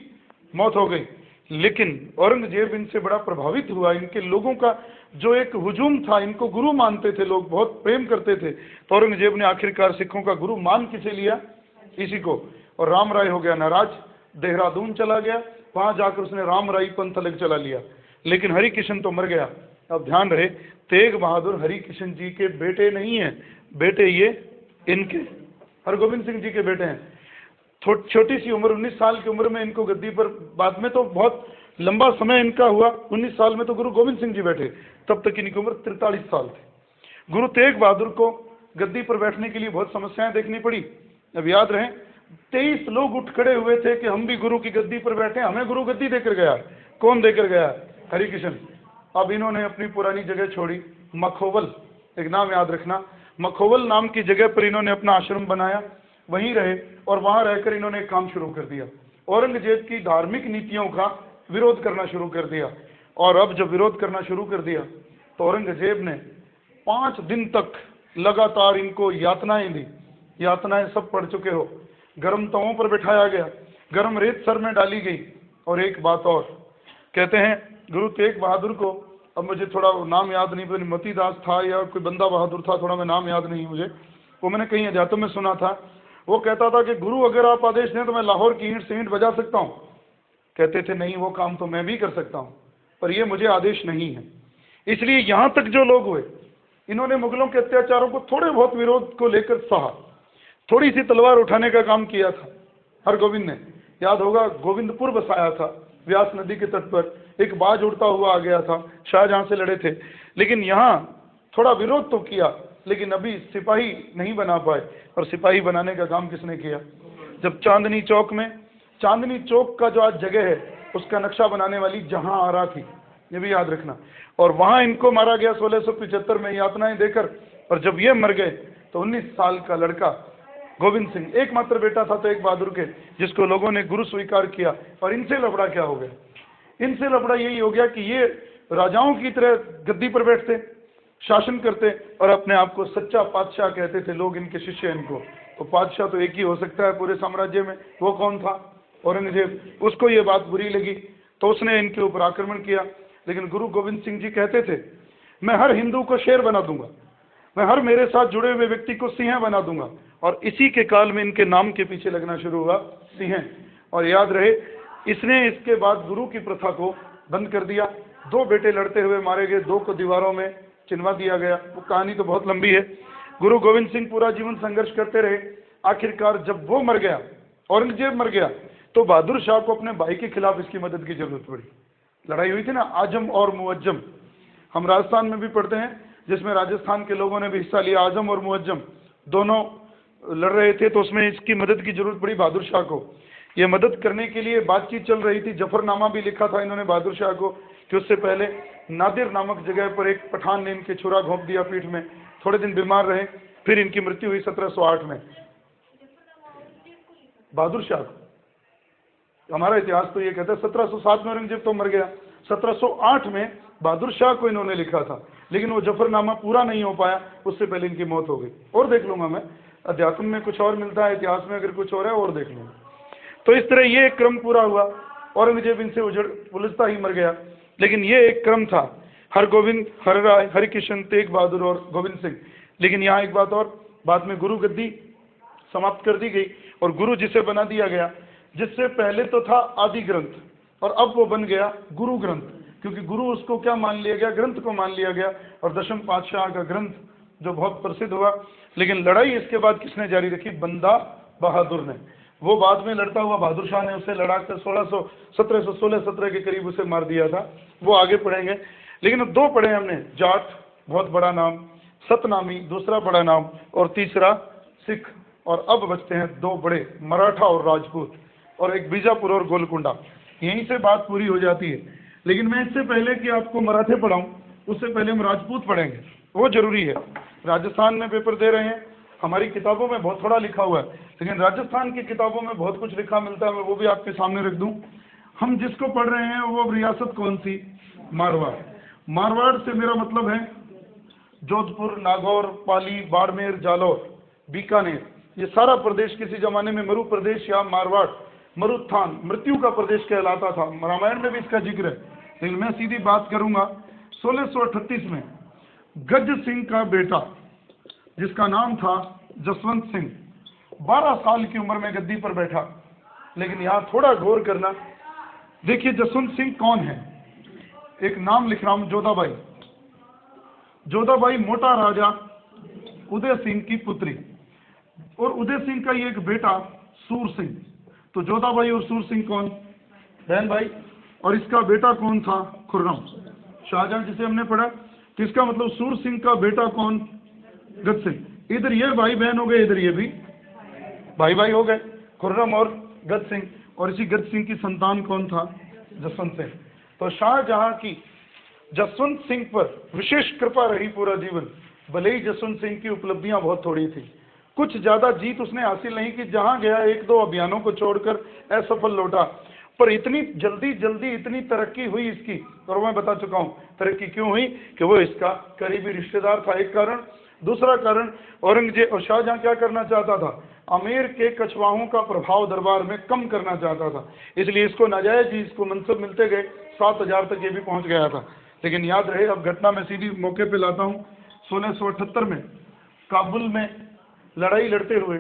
मौत हो गई। लेकिन औरंगजेब इनसे बड़ा प्रभावित हुआ, इनके लोगों का जो एक हुजूम था, इनको गुरु मानते थे लोग, बहुत प्रेम करते थे। तो औरंगजेब ने आखिरकार सिखों का गुरु मान किसे लिया? इसी को। और राम राय हो गया नाराज, देहरादून चला गया, वहां जाकर उसने राम राय पंथ अलग चला लिया। लेकिन हरिकिशन तो मर गया। अब ध्यान रहे, तेग बहादुर हरिकिशन जी के बेटे नहीं है, बेटे ये इनके हरगोविंद सिंह जी के बेटे हैं। छोटी सी उम्र, 19 साल की उम्र में इनको गद्दी पर, बाद में तो बहुत लंबा समय इनका हुआ, 19 साल में तो गुरु गोविंद सिंह जी बैठे, तब तक इनकी उम्र 43 साल थी। गुरु तेग बहादुर को गद्दी पर बैठने के लिए बहुत समस्याएं देखनी पड़ी। अब याद रहे, 23 लोग उठ खड़े हुए थे कि हम भी गुरु की गद्दी पर बैठे, हमें गुरु गद्दी देकर गया। कौन देकर गया? हरिकिशन। अब इन्होंने अपनी पुरानी जगह छोड़ी, मखोवल, एक नाम याद रखना, मखोवल नाम की जगह पर इन्होंने अपना आश्रम बनाया, वहीं रहे, और वहां रहकर इन्होंने एक काम शुरू कर दिया, औरंगजेब की धार्मिक नीतियों का विरोध करना शुरू कर दिया। और अब जब विरोध करना शुरू कर दिया तो औरंगजेब ने 5 दिन तक लगातार इनको यातनाएं दी। यातनाएं सब पढ़ चुके हो। गर्म तवों पर बिठाया गया, गर्म रेत सर में डाली गई। और एक बात और, कहते हैं गुरु तेग बहादुर को, अब मुझे थोड़ा नाम याद नहीं, पता मोतीदास था या कोई बंदा बहादुर था, थोड़ा मैं नाम याद नहीं मुझे, वो मैंने कहीं अध्यात्म में सुना था। वो कहता था कि गुरु अगर आप आदेश दें तो मैं लाहौर की ईंट से ईंट बजा सकता हूँ। कहते थे नहीं, वो काम तो मैं भी कर सकता हूँ, पर ये मुझे आदेश नहीं है। इसलिए यहाँ तक जो लोग हुए, इन्होंने मुगलों के अत्याचारों को थोड़े बहुत विरोध को लेकर सहा, थोड़ी सी तलवार उठाने का काम किया था हरगोविंद ने। याद होगा, गोविंदपुर बसाया था व्यास नदी के तट पर, एक बाज उड़ता हुआ आ गया था, शाहजहां से लड़े थे। लेकिन यहाँ थोड़ा विरोध तो किया, लेकिन अभी सिपाही नहीं बना पाए। और सिपाही बनाने का काम किसने किया? जब चांदनी चौक में, चांदनी चौक का जो आज जगह है उसका नक्शा बनाने वाली जहां आरा थी, ये भी याद रखना, और वहां इनको मारा गया 1675 में यातनाएं देकर। और जब ये मर गए तो 19 साल का लड़का गोविंद सिंह, एकमात्र बेटा था तेग बहादुर के, जिसको लोगों ने गुरु स्वीकार किया। और इनसे लफड़ा क्या हो गया? इनसे लफड़ा यही हो गया कि ये राजाओं की तरह गद्दी पर बैठते, शासन करते, और अपने आप को सच्चा पातशाह कहते थे लोग, इनके शिष्य इनको। तो पातशाह तो एक ही हो सकता है पूरे साम्राज्य में, वो कौन था? औरंगजेब। उसको ये बात बुरी लगी तो उसने इनके ऊपर आक्रमण किया। लेकिन गुरु गोविंद सिंह जी कहते थे, मैं हर हिंदू को शेर बना दूंगा, मैं हर मेरे साथ जुड़े हुए व्यक्ति को सिंह बना दूंगा। और इसी के काल में इनके नाम के पीछे लगना शुरू हुआ, सिंह। और याद रहे, इसने इसके बाद गुरु की प्रथा को बंद कर दिया। 2 बेटे लड़ते हुए मारे गए, 2 को दीवारों में चिनवा दिया गया। वो कहानी तो बहुत लंबी है। गुरु गोविंद सिंह पूरा जीवन संघर्ष करते रहे। आखिरकार जब वो मर गया, औरंगजेब मर गया, तो बहादुर शाह को अपने भाई के खिलाफ इसकी मदद की जरूरत पड़ी। लड़ाई हुई थी ना, आजम और मुअज्जम, हम राजस्थान में भी पढ़ते हैं, जिसमें राजस्थान के लोगों ने भी हिस्सा लिया। आजम और मुअज्जम दोनों लड़ रहे थे, तो उसमें इसकी मदद की जरूरत पड़ी बहादुर शाह को। ये मदद करने के लिए बातचीत चल रही थी। जफरनामा भी लिखा था इन्होंने बहादुर शाह को कि उससे पहले नादिर नामक जगह पर एक पठान ने इनके छुरा घोंप दिया पीठ में। थोड़े दिन बीमार रहे, फिर इनकी मृत्यु हुई 1708 में। बहादुर शाह, हमारा इतिहास तो ये कहता है 1707 में औरंगजेब तो मर गया, 1708 में बहादुर शाह को इन्होंने लिखा था, लेकिन वो जफरनामा पूरा नहीं हो पाया, उससे पहले इनकी मौत हो गई। और देख लूंगा मैं, अध्यात्म में कुछ और मिलता है, इतिहास में अगर कुछ और है और देख लो। तो इस तरह ये एक क्रम पूरा हुआ। औरंगजेब इनसे उलझता ही मर गया। लेकिन ये एक क्रम था, हरगोविंद, हरराय, हरिकिशन, तेग बहादुर और गोविंद सिंह। लेकिन यहाँ एक बात और, बाद में गुरु गद्दी समाप्त कर दी गई और गुरु जिसे बना दिया गया, जिससे पहले तो था आदि ग्रंथ और अब वो बन गया गुरु ग्रंथ, क्योंकि गुरु उसको क्या मान लिया गया, ग्रंथ को मान लिया गया। और दशम पातशाह का ग्रंथ जो बहुत प्रसिद्ध हुआ। लेकिन लड़ाई इसके बाद किसने जारी रखी? बंदा बहादुर ने। वो बाद में लड़ता हुआ बहादुर शाह ने उसे लड़ाकर 1716 के करीब उसे मार दिया था। वो आगे पढ़ेंगे। लेकिन अब दो पढ़े हमने, जाट बहुत बड़ा नाम, सतनामी दूसरा बड़ा नाम, और तीसरा सिख। और अब बचते हैं दो बड़े, मराठा और राजपूत, और एक बीजापुर और गोलकुंडा। यहीं से बात पूरी हो जाती है। लेकिन मैं इससे पहले कि आपको मराठे पढ़ाऊं, उससे पहले हम राजपूत पढ़ेंगे, वो जरूरी है। राजस्थान में पेपर दे रहे हैं, हमारी किताबों में बहुत थोड़ा लिखा हुआ है, लेकिन राजस्थान की किताबों में बहुत कुछ लिखा मिलता है। मैं वो भी आपके सामने रख दूं। हम जिसको पढ़ रहे हैं वो रियासत कौन सी? मारवाड़। मारवाड़ से मेरा मतलब है जोधपुर, नागौर, पाली, बाड़मेर, जालौर, बीकानेर, ये सारा प्रदेश किसी जमाने में मरु प्रदेश या मारवाड़, मरुत्थान, मृत्यु का प्रदेश कहलाता था। रामायण में भी इसका जिक्र है। लेकिन मैं सीधी बात करूंगा, 1638 में गज सिंह का बेटा, जिसका नाम था जसवंत सिंह, 12 साल की उम्र में गद्दी पर बैठा। लेकिन यहाँ थोड़ा गौर करना, देखिए जसवंत सिंह कौन है। एक नाम लिख रहा हूं, जोधाबाई। जोधाबाई मोटा राजा उदय सिंह की पुत्री, और उदय सिंह का ये एक बेटा सूर सिंह। तो जोधाबाई और सूर सिंह कौन? बहन भाई। और इसका बेटा कौन था? खुर्रम। शाहजहां जिसे हमने पढ़ा, तो इसका मतलब सूर सिंह का बेटा कौन? गज सिंह। इधर ये भाई बहन हो गए, इधर ये भी भाई भाई हो गए, खुर्रम और गज सिंह। और इसी गज सिंह की संतान कौन था? जसवंत सिंह। तो शाहजहां की जसवंत सिंह पर विशेष कृपा रही पूरा जीवन। भले ही जसवंत सिंह की उपलब्धियां बहुत थोड़ी थी, कुछ ज्यादा जीत उसने हासिल नहीं की, जहां गया एक दो अभियानों को छोड़कर असफल लौटा। पर इतनी जल्दी इतनी तरक्की हुई इसकी, और मैं बता चुका हूं तरक्की क्यों हुई, कि वो इसका करीबी रिश्तेदार था, एक कारण। दूसरा कारण, औरंगजेब और शाहजहां क्या करना चाहता था? आमेर के कछवाहों का प्रभाव दरबार में कम करना चाहता था। इसलिए इसको नाजायज ही इसको मनसब मिलते गए, 7000 तक ये भी पहुंच गया था। लेकिन याद रहे, अब घटना में सीधी मौके पे लाता हूं। 1678 में काबुल में लड़ाई लड़ते हुए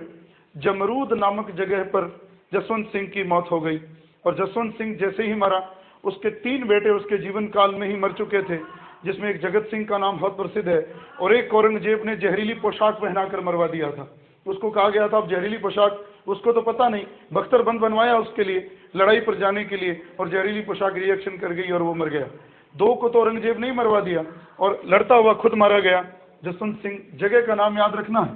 जमरूद नामक जगह पर जसवंत सिंह की मौत हो गई। और जसवंत सिंह जैसे ही मरा, उसके 3 बेटे उसके जीवन काल में ही मर चुके थे, जिसमें एक जगत सिंह का नाम बहुत प्रसिद्ध है, और एक औरंगजेब ने जहरीली पोशाक पहनाकर मरवा दिया था। उसको कहा गया था अब जहरीली पोशाक, उसको तो पता नहीं, बख्तरबंद बनवाया उसके लिए लड़ाई पर जाने के लिए, और जहरीली पोशाक रिएक्शन कर गई और वो मर गया। 2 को तो औरंगजेब ने ही मरवा दिया, और लड़ता हुआ खुद मारा गया जसवंत सिंह। जगह का नाम याद रखना है,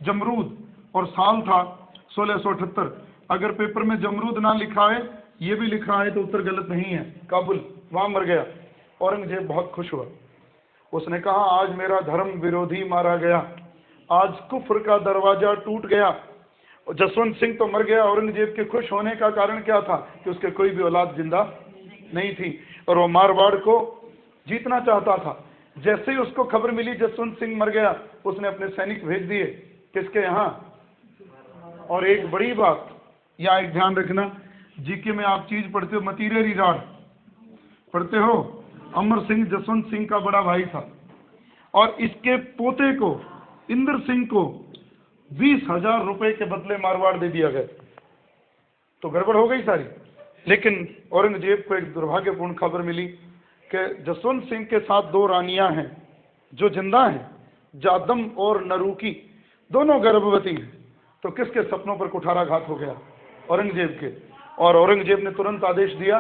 जमरूद, और साल था 1678। अगर पेपर में जमरूद ना लिखा है, ये भी लिखा है, तो उत्तर गलत नहीं है, काबुल, वहां मर गया। औरंगजेब बहुत खुश हुआ। उसने कहा आज मेरा धर्म विरोधी मारा गया, आज कुफ्र का दरवाजा टूट गया। जसवंत सिंह तो मर गया, औरंगजेब के खुश होने का कारण क्या था? कि उसके कोई भी औलाद जिंदा नहीं थी, और वो मारवाड़ को जीतना चाहता था। जैसे ही उसको खबर मिली जसवंत सिंह मर गया, उसने अपने सैनिक भेज दिए, किसके यहाँ? और एक बड़ी बात, यहाँ एक ध्यान रखना, जीके में आप चीज पढ़ते हो, मतीरे रिराड़ पढ़ते हो, अमर सिंह जसवंत सिंह का बड़ा भाई था, और इसके पोते को इंद्र सिंह को 20,000 रुपए के बदले मारवाड़ दे दिया गया। तो गड़बड़ हो गई सारी। लेकिन औरंगजेब को एक दुर्भाग्यपूर्ण खबर मिली कि जसवंत सिंह के साथ 2 रानियां हैं जो जिंदा हैं, जादम और नरूकी, दोनों गर्भवती हैं। तो किसके सपनों पर कुठाराघात हो गया? औरंगजेब के। और औरंगजेब ने तुरंत आदेश दिया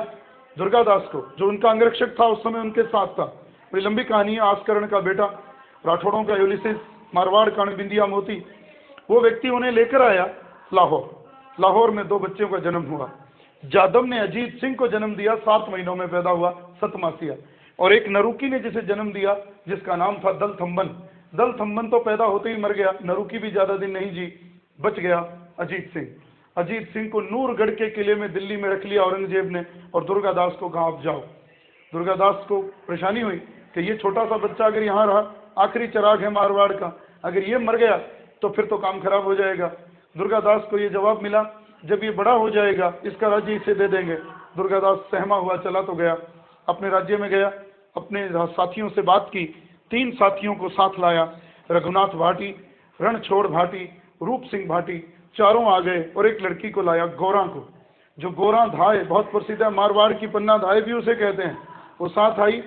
दुर्गादास को, जो उनका अंगरक्षक था उस समय उनके साथ था। बड़ी लंबी कहानी है। आस्करण का बेटा, राठौड़ों का यूलिसिस, मारवाड़ का बिंदिया मोती, वो व्यक्ति उन्हें लेकर आया लाहौर। लाहौर में 2 बच्चों का जन्म हुआ। जादम ने अजीत सिंह को जन्म दिया, 7 महीनों में पैदा हुआ, सतमासिया। और एक नरूकी ने जिसे जन्म दिया, जिसका नाम था दल थम्बन। दल थम्बन तो पैदा होते ही मर गया, नरूकी भी ज्यादा दिन नहीं जी, बच गया अजीत सिंह। अजीत सिंह को नूरगढ़ के किले में दिल्ली में रख लिया औरंगजेब ने, और दुर्गादास को कहा आप जाओ। दुर्गादास को परेशानी हुई कि ये छोटा सा बच्चा अगर यहाँ रहा, आखिरी चिराग है मारवाड़ का, अगर ये मर गया तो फिर तो काम खराब हो जाएगा। दुर्गादास को ये जवाब मिला, जब ये बड़ा हो जाएगा इसका राज्य इसे दे देंगे। दुर्गादास सहमा हुआ चला तो गया, अपने राज्य में गया, अपने साथियों से बात की, 3 साथियों को साथ लाया, रघुनाथ भाटी, रणछोड़ भाटी, रूप सिंह भाटी, चारों आ गए और एक लड़की को लाया, गौरा को, जो गौरा धाय बहुत प्रसिद्ध है, मारवाड़ की पन्ना धाय भी उसे कहते हैं। वो साथ आई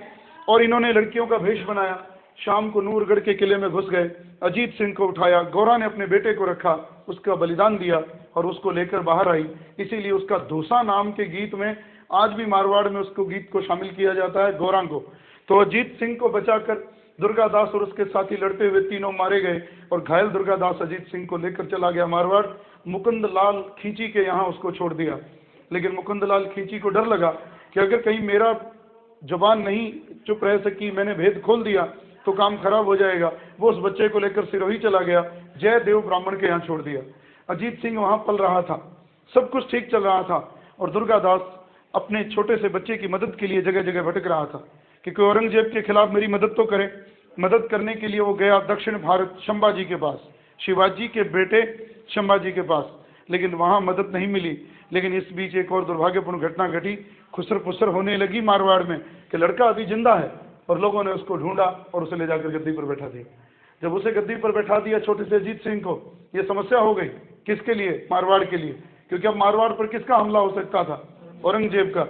और इन्होंने लड़कियों का भेष बनाया, शाम को नूरगढ़ के किले में घुस गए। अजीत सिंह को उठाया, गौरा ने अपने बेटे को रखा, उसका बलिदान दिया और उसको लेकर बाहर आई। इसीलिए उसका धूसा नाम के गीत में आज भी मारवाड़ में उसको गीत को शामिल किया जाता है, गौरा को। तो अजीत सिंह को बचाकर दुर्गादास और उसके साथी लड़ते हुए तीनों मारे गए और घायल दुर्गादास अजीत सिंह को लेकर चला गया मारवाड़। मुकुंद लाल खींची के यहाँ उसको छोड़ दिया, लेकिन मुकुंद लाल खींची को डर लगा कि अगर कहीं मेरा जुबान नहीं चुप रह सकी, मैंने भेद खोल दिया तो काम खराब हो जाएगा। वो उस बच्चे को लेकर सिरोही चला गया, जयदेव ब्राह्मण के यहाँ छोड़ दिया। अजीत सिंह वहाँ पल रहा था, सब कुछ ठीक चल रहा था और दुर्गादास अपने छोटे से बच्चे की मदद के लिए जगह जगह भटक रहा था कि कोई औरंगजेब के खिलाफ मेरी मदद तो करे। मदद करने के लिए वो गया दक्षिण भारत, शंभाजी के पास, शिवाजी के बेटे शंभाजी के पास, लेकिन वहाँ मदद नहीं मिली। लेकिन इस बीच एक और दुर्भाग्यपूर्ण घटना घटी, खुसर फुसर होने लगी मारवाड़ में कि लड़का अभी जिंदा है और लोगों ने उसको ढूंढा और उसे ले जाकर गद्दी पर बैठा दिया। जब उसे गद्दी पर बैठा दिया छोटे से अजीत सिंह को, ये समस्या हो गई। किसके लिए? मारवाड़ के लिए, क्योंकि अब मारवाड़ पर किसका हमला हो सकता था? औरंगजेब का।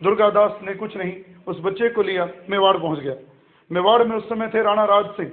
दुर्गादास ने कुछ नहीं, उस बच्चे को लिया, मेवाड़ पहुंच गया। मेवाड़ में उस समय थे राणा राज सिंह।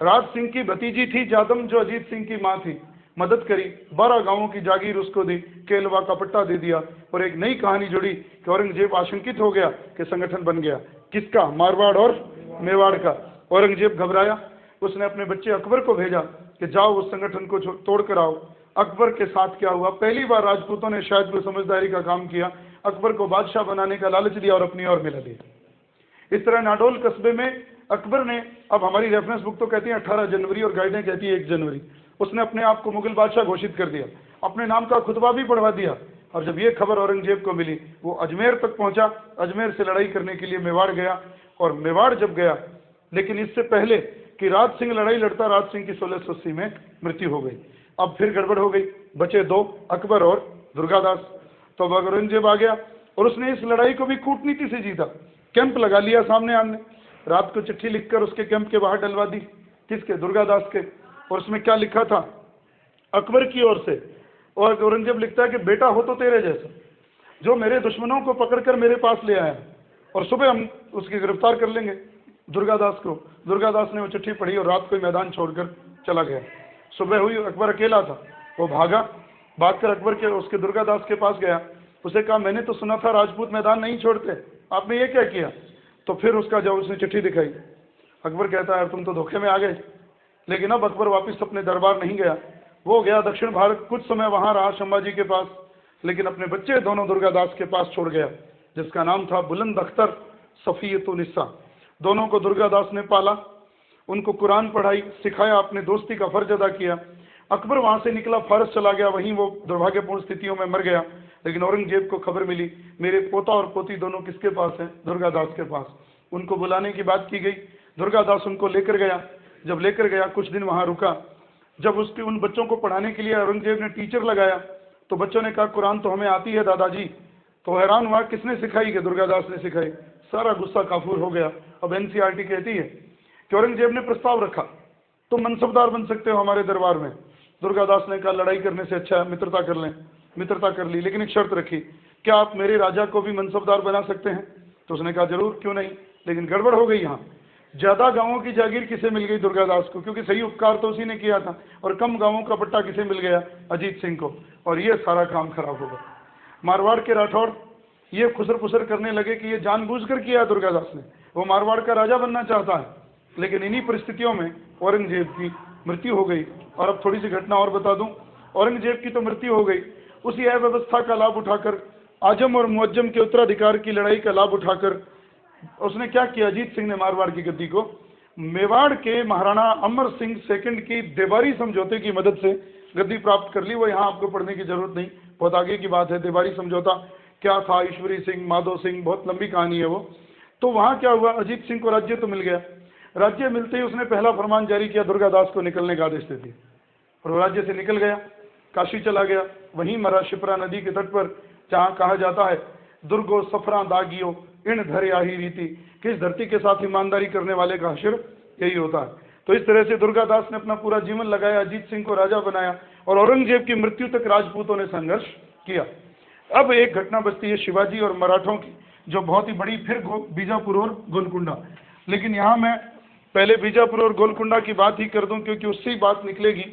राज सिंह की भतीजी थी जादम, जो अजीत सिंह की माँ थी। मदद करी, 12 गांवों की जागीर उसको दी, केलवा का पट्टा दे दिया और एक नई कहानी जुड़ी कि औरंगजेब आशंकित हो गया कि संगठन बन गया। किसका? मारवाड़ और मेवाड़ का। औरंगजेब घबराया, उसने अपने बच्चे अकबर को भेजा कि जाओ उस संगठन को तोड़ कर आओ। अकबर के साथ क्या हुआ? पहली बार राजपूतों ने शायद कोई समझदारी का काम किया, अकबर को बादशाह बनाने का लालच दिया और अपनी ओर मिला दिया। इस तरह नाडोल कस्बे में अकबर ने, अब हमारी रेफरेंस बुक तो कहती है 18 जनवरी और गाइडें कहती है 1 जनवरी, उसने अपने आप को मुगल बादशाह घोषित कर दिया, अपने नाम का खुतबा भी पढ़वा दिया। और जब ये खबर औरंगजेब को मिली, वो अजमेर तक पहुंचा, अजमेर से लड़ाई करने के लिए मेवाड़ गया। और मेवाड़ जब गया, लेकिन इससे पहले कि राज सिंह लड़ाई लड़ता, राज सिंह की 1680 में मृत्यु हो गई। अब फिर गड़बड़ हो गई, बचे 2, अकबर और दुर्गादास। तो अब औरंगजेब आ गया और उसने इस लड़ाई को भी कूटनीति से जीता। कैंप लगा लिया सामने आमने, रात को चिट्ठी लिखकर उसके कैंप के बाहर डलवा दी। किसके? दुर्गादास के। और उसमें क्या लिखा था? अकबर की ओर से। और औरंगजेब लिखता है कि बेटा हो तो तेरे जैसा, जो मेरे दुश्मनों को पकड़कर मेरे पास ले आया, और सुबह हम उसकी गिरफ्तार कर लेंगे दुर्गादास को। दुर्गादास ने वो चिट्ठी पढ़ी और रात को ही मैदान छोड़कर चला गया। सुबह हुई, अकबर अकेला था, वो भागा, भागकर अकबर के उसके दुर्गादास के पास गया। उसे कहा, मैंने तो सुना था राजपूत मैदान नहीं छोड़ते, आपने ये क्या किया? तो फिर उसका जब उसने चिट्ठी दिखाई, अकबर कहता है तुम तो धोखे में आ गए। लेकिन अब अकबर वापस अपने दरबार नहीं गया, वो गया दक्षिण भारत, कुछ समय वहां रहा शंभाजी के पास, लेकिन अपने बच्चे दोनों दुर्गादास के पास छोड़ गया, जिसका नाम था बुलंद अख्तर, सफियतुन्निसा। दोनों को दुर्गादास ने पाला, उनको कुरान पढ़ाई, सिखाया, अपने दोस्ती का फर्ज अदा किया। अकबर वहां से निकला, फारस चला गया, वहीं वो दुर्भाग्यपूर्ण स्थितियों में मर गया। लेकिन औरंगजेब को खबर मिली, मेरे पोता और पोती दोनों किसके पास हैं? दुर्गादास के पास। उनको बुलाने की बात की गई, दुर्गादास उनको लेकर गया। जब लेकर गया, कुछ दिन वहां रुका। जब उसके उन बच्चों को पढ़ाने के लिए औरंगजेब ने टीचर लगाया, तो बच्चों ने कहा कुरान तो हमें आती है दादाजी। तो हैरान हुआ, किसने सिखाई? कि दुर्गादास ने सिखाई। सारा गुस्सा काफूर हो गया। अब एनसीईआरटी कहती है कि औरंगजेब ने प्रस्ताव रखा, तुम मनसबदार बन सकते हो हमारे दरबार में। दुर्गादास ने कहा लड़ाई करने से अच्छा मित्रता कर लें। मित्रता कर ली, लेकिन एक शर्त रखी, क्या आप मेरे राजा को भी मनसबदार बना सकते हैं? तो उसने कहा जरूर, क्यों नहीं। लेकिन गड़बड़ हो गई यहाँ, ज्यादा गांवों की जागीर किसे मिल गई? दुर्गादास को, क्योंकि सही उपकार तो उसी ने किया था। और कम गांवों का पट्टा किसे मिल गया? अजीत सिंह को। और ये सारा काम खराब हो गया। मारवाड़ के राठौड़ ये खुसर फुसर करने लगे कि ये जानबूझकर किया दुर्गादास ने, वो मारवाड़ का राजा बनना चाहता है। लेकिन इन्हीं परिस्थितियों में औरंगजेब की मृत्यु हो गई। और अब थोड़ी सी घटना और बता दूं, औरंगजेब की तो मृत्यु हो गई, उसी अव्यवस्था का लाभ उठाकर, आजम और मुअज्जम के उत्तराधिकार की लड़ाई का लाभ उठाकर उसने क्या किया? अजीत सिंह ने मारवाड़ की गद्दी को मेवाड़ के महाराणा अमर सिंह सेकंड की देवारी समझौते की मदद से गद्दी प्राप्त कर ली। वो यहाँ आपको पढ़ने की जरूरत नहीं, बहुत आगे की बात है। देवारी समझौता क्या था? ईश्वरी सिंह, माधो सिंह, बहुत लंबी कहानी है वो। तो वहाँ क्या हुआ? अजीत सिंह को राज्य तो मिल गया। राज्य मिलते ही उसने पहला फरमान जारी किया, दुर्गादास को निकलने का आदेश दे दिया। और वो राज्य से निकल गया, काशी चला गया, वहीं मरा शिप्रा नदी के तट पर, जहाँ कहा जाता है दुर्गो सफरा दागियो इन धरे आही रीति, कि इस धरती के साथ ईमानदारी करने वाले का हश्र यही होता है। तो इस तरह से दुर्गादास ने अपना पूरा जीवन लगाया, अजीत सिंह को राजा बनाया और औरंगजेब की मृत्यु तक राजपूतों ने संघर्ष किया। अब एक घटना बचती है शिवाजी और मराठों की, जो बहुत ही बड़ी, फिर बीजापुर और गोलकुंडा। लेकिन यहाँ मैं पहले बीजापुर और गोलकुंडा की बात ही कर दूं, क्योंकि उससे ही बात निकलेगी।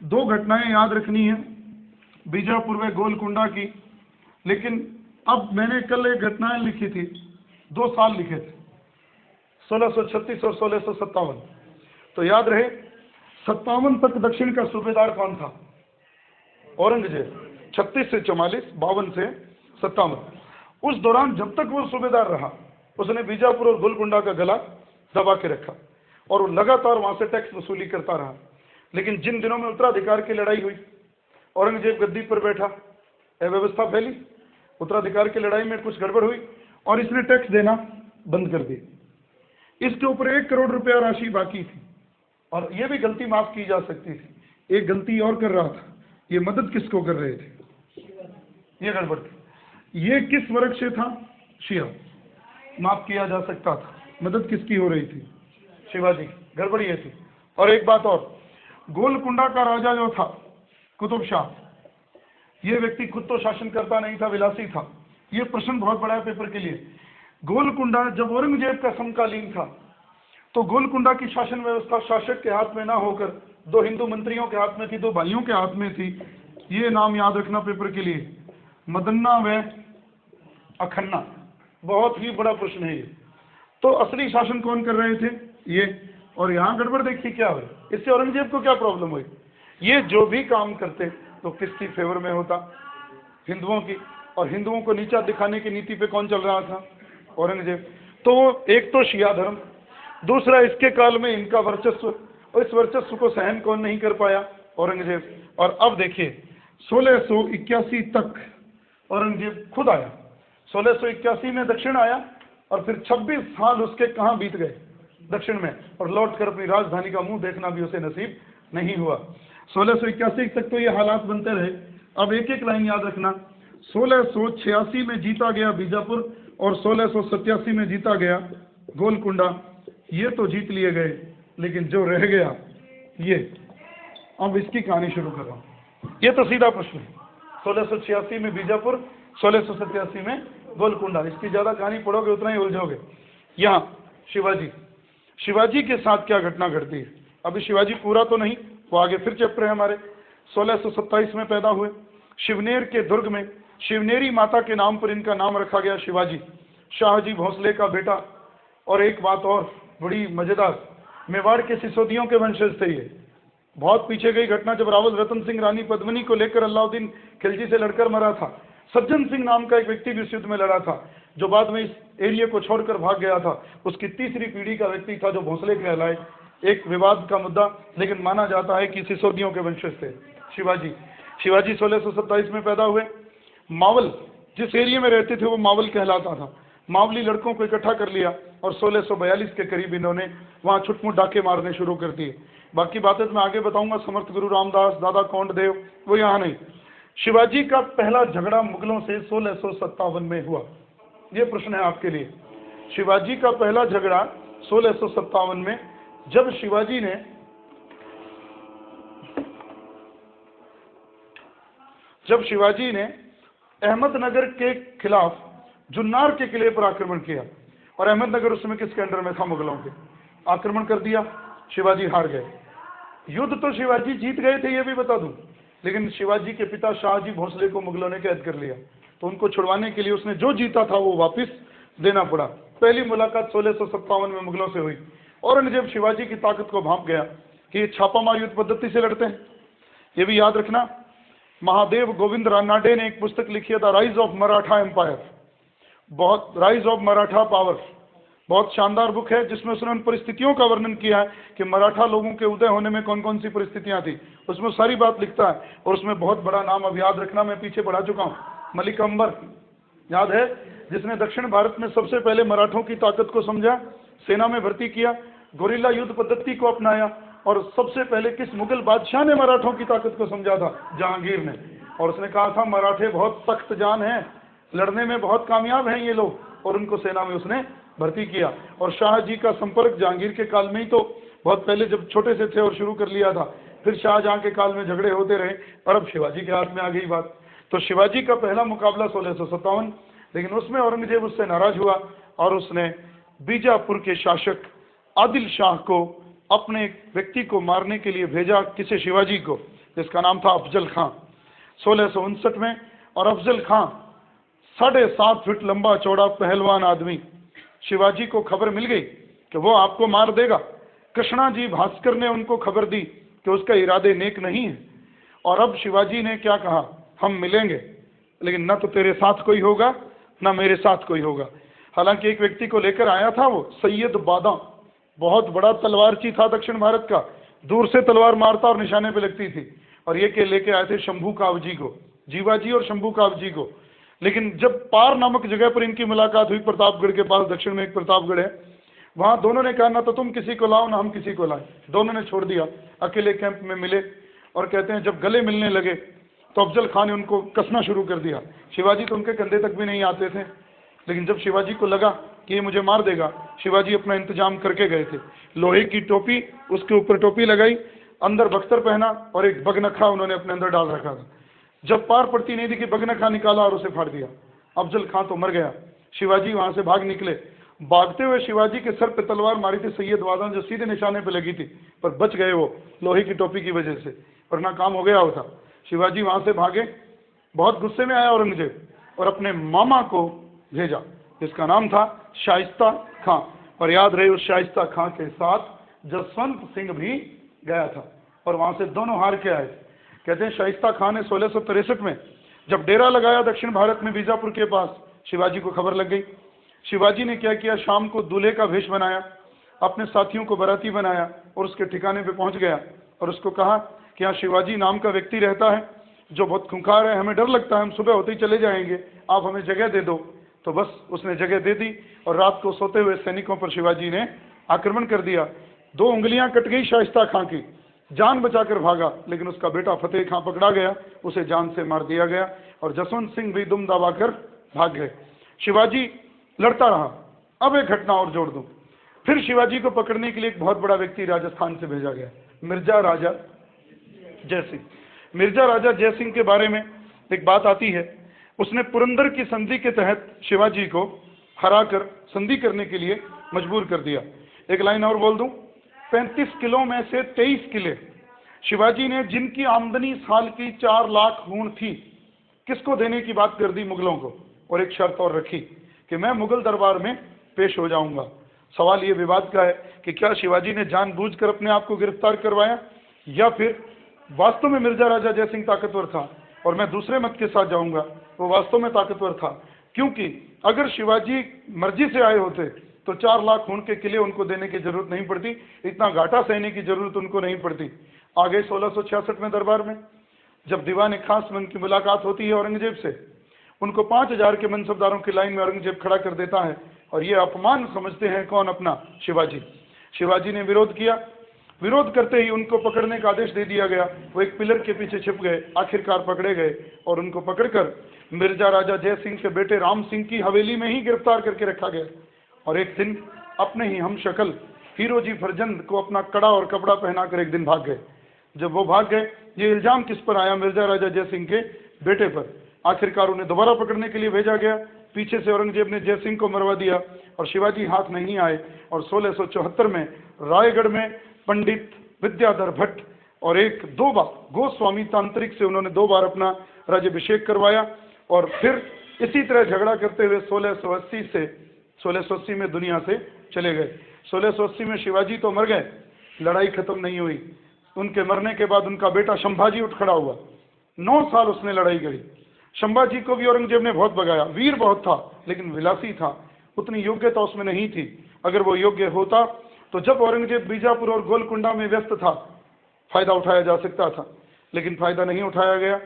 दो घटनाएं याद रखनी है बीजापुर व गोलकुंडा की। लेकिन अब मैंने कल एक घटनाएं लिखी थी, 2 साल लिखे थे, 1636 और 1657। तो याद रहे 57 तक दक्षिण का सूबेदार कौन था? औरंगजेब। 36 से 44, 52 से 57। उस दौरान जब तक वो सूबेदार रहा, उसने बीजापुर और गोलकुंडा का गला दबा के रखा और वो लगातार वहां से टैक्स वसूली करता रहा। लेकिन जिन दिनों में उत्तराधिकार की लड़ाई हुई, औरंगजेब गद्दी पर बैठा, अव्यवस्था फैली, उत्तराधिकार की लड़ाई में कुछ गड़बड़ हुई और इसने टैक्स देना बंद कर दी। इसके ऊपर 1 करोड़ रुपया राशि बाकी थी और यह भी गलती माफ की जा सकती थी। एक गलती और कर रहा था, ये मदद किसको कर रहे थे? ये गड़बड़ थी। ये किस वर्ग से था? शिया। माफ किया जा सकता था। मदद किसकी हो रही थी? शिवाजी। गड़बड़ी ये थी। और एक बात और, गोलकुंडा का राजा जो था कुतुब शाह, ये व्यक्ति खुद तो शासन करता नहीं था, विलासी था। ये प्रश्न बहुत बड़ा है पेपर के लिए। गोलकुंडा जब औरंगजेब का समकालीन था, तो गोलकुंडा की शासन व्यवस्था शासक के हाथ में ना होकर 2 हिंदू मंत्रियों के हाथ में थी, 2 भाइयों के हाथ में थी। ये नाम याद रखना पेपर के लिए, मदन्ना व अखन्ना। बहुत ही बड़ा प्रश्न है ये। तो असली शासन कौन कर रहे थे? ये। और यहाँ गड़बड़ देखिए क्या हुई, इससे औरंगजेब को क्या प्रॉब्लम हुई? ये जो भी काम करते तो किसकी फेवर में होता? हिंदुओं की। और हिंदुओं को नीचा दिखाने की नीति पे कौन चल रहा था? औरंगजेब। तो एक तो शिया धर्म, दूसरा इसके काल में इनका वर्चस्व, और इस वर्चस्व को सहन कौन नहीं कर पाया? औरंगजेब। और अब देखिए 1681 तक औरंगजेब खुद आया। 1681 में दक्षिण आया और फिर 26 साल उसके कहाँ बीत गए? दक्षिण में। और लौट कर अपनी राजधानी का मुंह देखना भी उसे नसीब नहीं हुआ। 1681 तक तो ये हालात बनते रहे। अब एक एक लाइन याद रखना। 1686 में जीता गया बीजापुर और 1687 में जीता गया गोलकुंडा। ये तो जीत लिए गए, लेकिन जो रह गया ये, अब इसकी कहानी शुरू कर रहा हूँ। ये तो सीधा प्रश्न है। 1686 में बीजापुर, 1687 में गोलकुंडा। इसकी ज्यादा कहानी पढ़ोगे उतना ही उलझोगे। यहाँ शिवाजी के साथ क्या घटना घटती है? अभी शिवाजी पूरा तो नहीं, वो आगे फिर चैप्टर है हमारे। 1627 में पैदा हुए शिवनेर के दुर्ग में। शिवनेरी माता के नाम पर इनका नाम रखा गया शिवाजी। शाहजी भोसले का बेटा। और एक बात और बड़ी मजेदार, मेवाड़ के सिसोदियों के वंशज थे ये। बहुत पीछे गई घटना, जब रावल रतन सिंह रानी पद्मिनी को लेकर अलाउद्दीन खिलजी से लड़कर मरा था, सज्जन सिंह नाम का एक व्यक्ति भी इस युद्ध में लड़ा था, जो बाद में इस एरिया को छोड़कर भाग गया था। उसकी तीसरी पीढ़ी का व्यक्ति था जो भोसले कहलाए। एक विवाद का मुद्दा, लेकिन माना जाता है कि सिसोदियों के वंशज थे शिवाजी 1627 में पैदा हुए। मावल, जिस एरिया में रहते थे वो मावल कहलाता था। मावली लड़कों को इकट्ठा कर लिया और 1642 के करीब इन्होंने वहाँ छुटमुट डाके मारने शुरू कर दिए। बाकी बातें तो मैं आगे बताऊंगा। समर्थ गुरु रामदास, दादा कौंडदेव, वो यहाँ नहीं। शिवाजी का पहला झगड़ा मुगलों से 1657 में हुआ। ये प्रश्न है आपके लिए। शिवाजी का पहला झगड़ा 1657 में, जब शिवाजी ने अहमदनगर के खिलाफ जुन्नार के किले पर आक्रमण किया, और अहमदनगर उस समय किसके अंडर में था? मुगलों के। आक्रमण कर दिया, शिवाजी हार गए। युद्ध तो शिवाजी जीत गए थे, ये भी बता दूं, लेकिन शिवाजी के पिता शाहजी भोसले को मुगलों ने कैद कर लिया। तो उनको छुड़वाने के लिए उसने जो जीता था वो वापस देना पड़ा। पहली मुलाकात 1657 में मुगलों से हुई। औरंगजेब शिवाजी की ताकत को भांप गया कि ये छापामार युद्ध पद्धति से लड़ते हैं। ये भी याद रखना। महादेव गोविंद रानाडे ने एक पुस्तक लिखी था, rise of Maratha empire, rise of Maratha power. बहुत शानदार बुक है, जिसमें उसने उन परिस्थितियों का वर्णन किया है कि मराठा लोगों के उदय होने में कौन कौन सी परिस्थितियां थी। उसमें सारी बात लिखता है, और उसमें बहुत बड़ा नाम अब याद रखना, मैं पीछे पढ़ा चुका हूँ, मलिक अंबर याद है, जिसने दक्षिण भारत में सबसे पहले मराठों की ताकत को समझा, सेना में भर्ती किया, गोरिल्ला युद्ध पद्धति को अपनाया, और सबसे पहले किस मुगल बादशाह ने मराठों की ताकत को समझा था? जहांगीर ने। और उसने कहा था मराठे बहुत सख्त जान हैं, लड़ने में बहुत कामयाब हैं ये लोग, और उनको सेना में उसने भर्ती किया। और शाहजी का संपर्क जहांगीर के काल में ही तो बहुत पहले जब छोटे से थे और शुरू कर लिया था, फिर शाहजहां के काल में झगड़े होते रहे, और अब शिवाजी के हाथ में आ गई बात। तो शिवाजी का पहला मुकाबला 1657, लेकिन उसमें औरंगजेब उससे नाराज हुआ और उसने बीजापुर के शासक आदिल शाह को अपने एक व्यक्ति को मारने के लिए भेजा, किसे? शिवाजी को, जिसका नाम था अफजल खां, 1659 में। और अफजल खां 7.5 फीट लंबा चौड़ा पहलवान आदमी। शिवाजी को खबर मिल गई कि वो आपको मार देगा। कृष्णा जी भास्कर ने उनको खबर दी कि उसका इरादे नेक नहीं है। और अब शिवाजी ने क्या कहा? हम मिलेंगे, लेकिन न तो तेरे साथ कोई होगा न मेरे साथ कोई होगा। हालांकि एक व्यक्ति को लेकर आया था, वो सैयद बादा, बहुत बड़ा तलवारची था दक्षिण भारत का, दूर से तलवार मारता और निशाने पे लगती थी। और ये के लेके आए थे शंभू कावजी को, जीवाजी और शंभू कावजी को। लेकिन जब पार नामक जगह पर इनकी मुलाकात हुई, प्रतापगढ़ के पास, दक्षिण में एक प्रतापगढ़ है, वहां दोनों ने कहा ना तो तुम किसी को लाओ ना हम किसी को लाए। दोनों ने छोड़ दिया, अकेले कैंप में मिले। और कहते हैं जब गले मिलने लगे तो अफजल खान ने उनको कसना शुरू कर दिया। शिवाजी तो उनके कंधे तक भी नहीं आते थे, लेकिन जब शिवाजी को लगा कि ये मुझे मार देगा, शिवाजी अपना इंतजाम करके गए थे। लोहे की टोपी, उसके ऊपर टोपी लगाई, अंदर बख्तर पहना और एक बगनखा उन्होंने अपने अंदर डाल रखा था। जब पार पड़ती नहीं थी कि बगनखा निकाला और उसे फाड़ दिया। अफजल खां तो मर गया। शिवाजी वहां से भाग निकले। भागते हुए शिवाजी के सर पे तलवार मारी थी सैयद वादा, जो सीधे निशाने पे लगी थी, पर बच गए वो लोहे की टोपी की वजह से, वरना काम हो गया होता। शिवाजी वहां से भागे। बहुत गुस्से में आया औरंगजेब और अपने मामा को भेजा, जिसका नाम था शाइस्ता खां। और याद रहे, उस शाइस्ता खां के साथ जसवंत सिंह भी गया था, और वहां से दोनों हार के आए। कहते हैं शाइस्ता खां ने 1663 में जब डेरा लगाया दक्षिण भारत में बीजापुर के पास, शिवाजी को खबर लग गई। शिवाजी ने क्या किया, शाम को दूल्हे का वेश बनाया, अपने साथियों को बाराती बनाया और उसके ठिकाने पे पहुंच गया और उसको कहा कि यहाँ शिवाजी नाम का व्यक्ति रहता है जो बहुत खूंखार है, हमें डर लगता है, हम सुबह होते ही चले जाएंगे, आप हमें जगह दे दो। तो बस उसने जगह दे दी और रात को सोते हुए सैनिकों पर शिवाजी ने आक्रमण कर दिया। 2 उंगलियां कट गई शाइस्ता खां की, जान बचाकर भागा, लेकिन उसका बेटा फतेह खां पकड़ा गया, उसे जान से मार दिया गया और जसवंत सिंह भी दुम दबाकर भाग गए। शिवाजी लड़ता रहा। अब एक घटना और जोड़ दूं, फिर शिवाजी को पकड़ने के लिए एक बहुत बड़ा व्यक्ति राजस्थान से भेजा गया, मिर्जा राजा जयसिंह। मिर्जा राजा जयसिंह के बारे में एक बात आती है, उसने पुरंदर की संधि के तहत शिवाजी को हराकर संधि करने के लिए मजबूर कर दिया। एक लाइन और बोल दूं, 35 किलो में से 23 किले शिवाजी ने, जिनकी आमदनी साल की 4 लाख हूण थी, किसको देने की बात कर दी? मुगलों को। और एक शर्त और रखी कि मैं मुगल दरबार में पेश हो जाऊंगा। सवाल ये विवाद का है कि क्या शिवाजी ने जानबूझकर अपने आप को गिरफ्तार करवाया या फिर वास्तव में मिर्जा राजा जयसिंह ताकतवर था और मैं दूसरे मत के साथ जाऊंगा, वो वास्तव में ताकतवर था। क्योंकि अगर शिवाजी मर्जी से आए होते तो 4 लाख खून के किले उनको देने की जरूरत नहीं पड़ती, इतना घाटा सहने की जरूरत उनको नहीं पड़ती। आगे 1666 में दरबार में जब दीवान खास में उनकी मुलाकात होती है औरंगजेब से, उनको 5000 के मनसबदारों की लाइन में औरंगजेब खड़ा कर देता है और ये अपमान समझते हैं कौन? अपना शिवाजी। शिवाजी ने विरोध किया, विरोध करते ही उनको पकड़ने का आदेश दे दिया गया। वो एक पिलर के पीछे छिप गए, आखिरकार पकड़े गए और उनको पकड़कर मिर्जा राजा जय सिंह के बेटे राम सिंह की हवेली में ही गिरफ्तार करके रखा गया। और एक दिन अपने ही हम शक्ल हीरोजी फरजंद को अपना कड़ा और कपड़ा पहनाकर एक दिन भाग गए। जब वो भाग गए, ये इल्जाम किस पर आया? मिर्जा राजा जय सिंह के बेटे पर। आखिरकार उन्हें दोबारा पकड़ने के लिए भेजा गया। पीछे से औरंगजेब ने जय सिंह को मरवा दिया और शिवाजी हाथ नहीं आए। और 1674 में रायगढ़ में पंडित विद्याधर भट्ट और 2 बार गोस्वामी तांत्रिक से उन्होंने 2 बार अपना राज्याभिषेक करवाया। और फिर इसी तरह झगड़ा करते हुए 1680 में दुनिया से चले गए। 1680 में शिवाजी तो मर गए, लड़ाई खत्म नहीं हुई। उनके मरने के बाद उनका बेटा संभाजी उठ खड़ा हुआ। 9 साल उसने लड़ाई करी। संभाजी को भी औरंगजेब ने बहुत भगाया। वीर बहुत था लेकिन विलासी था, उतनी योग्यता उसमें नहीं थी। अगर वो योग्य होता तो जब औरंगजेब बीजापुर और गोलकुंडा में व्यस्त था, फायदा उठाया जा सकता था, लेकिन फायदा नहीं उठाया गया।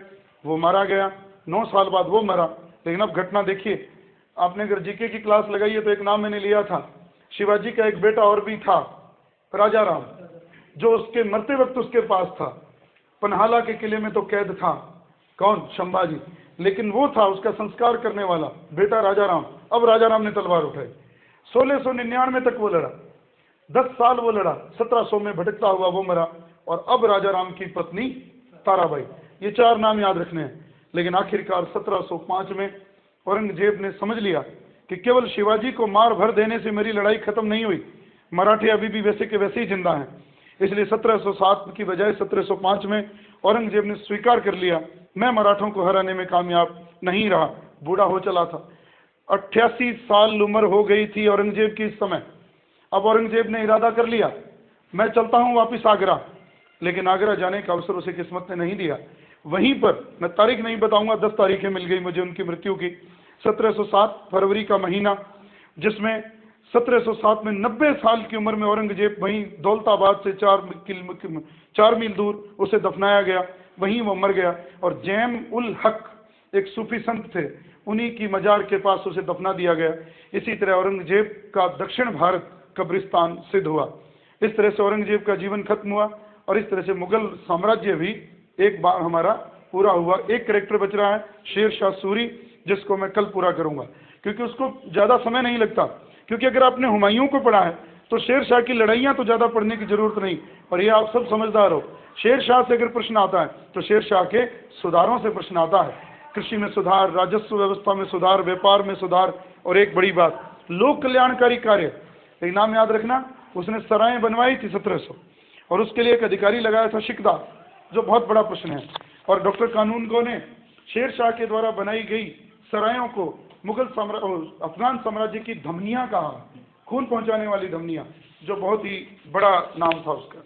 वो मारा गया, 9 साल बाद वो मरा। लेकिन अब घटना देखिए, आपने अगर जीके की क्लास लगाई है तो एक नाम मैंने लिया था, शिवाजी का एक बेटा और भी था, राजा राम। जो उसके मरते वक्त उसके पास था। पन्हाला के किले में तो कैद था, कौन? संभाजी, लेकिन वो था उसका संस्कार करने वाला बेटा राजा राम। अब राजा राम ने तलवार उठाई, 1699 तक वो लड़ा, 10 साल वो लड़ा, 1700 में भटकता हुआ वो मरा, और अब राजा राम की पत्नी ताराबाई। ये 4 नाम याद रखने हैं। लेकिन आखिरकार 1705 में औरंगजेब ने समझ लिया कि केवल शिवाजी को मार भर देने से मेरी लड़ाई खत्म नहीं हुई, मराठे अभी भी वैसे के वैसे ही जिंदा हैं। इसलिए 1707 की बजाय 1705 में औरंगजेब ने स्वीकार कर लिया, मैं मराठों को हराने में कामयाब नहीं रहा, बूढ़ा हो चला था। 88 साल उम्र हो गई थी औरंगजेब की इस समय। अब औरंगजेब ने इरादा कर लिया, मैं चलता हूं वापिस आगरा। लेकिन आगरा जाने का अवसर उसे किस्मत ने नहीं दिया। वहीं पर, मैं तारीख नहीं बताऊंगा, 10 तारीखें मिल गई मुझे उनकी मृत्यु की। 1707 फरवरी का महीना, जिसमें 1707 में 90 साल की उम्र में औरंगजेब वहीं दौलताबाद से 4 मील दूर उसे दफनाया गया, वहीं वो मर गया। और जैम उल हक एक सूफी संत थे, उन्हीं की मजार के पास उसे दफना दिया गया। इसी तरह औरंगजेब का दक्षिण भारत कब्रिस्तान सिद्ध हुआ। इस तरह से औरंगजेब का जीवन खत्म हुआ, और इस तरह से मुगल साम्राज्य भी एक बार हमारा पूरा हुआ। एक कैरेक्टर बच रहा है, शेर शाह सूरी, जिसको मैं कल पूरा करूंगा, क्योंकि उसको ज्यादा समय नहीं लगता। क्योंकि अगर आपने हुमायूं को पढ़ा है तो शेर शाह की लड़ाइयां तो ज्यादा पढ़ने की जरूरत नहीं। और ये आप सब समझदार हो, शेर शाह से अगर प्रश्न आता है तो शेर शाह के सुधारों से प्रश्न आता है। कृषि में सुधार, राजस्व व्यवस्था में सुधार, व्यापार में सुधार, और एक बड़ी बात, लोक कल्याणकारी कार्य। एक नाम याद रखना, उसने सराय बनवाई थी 1700, और उसके लिए एक अधिकारी लगाया था शिकदा, जो बहुत बड़ा प्रश्न है। और डॉक्टर कानूनगो ने शेर शाह के द्वारा बनाई गई सरायों को अफगान साम्राज्य की धमनियां कहा, खून पहुंचाने वाली धमनियां, जो बहुत ही बड़ा नाम था उसका।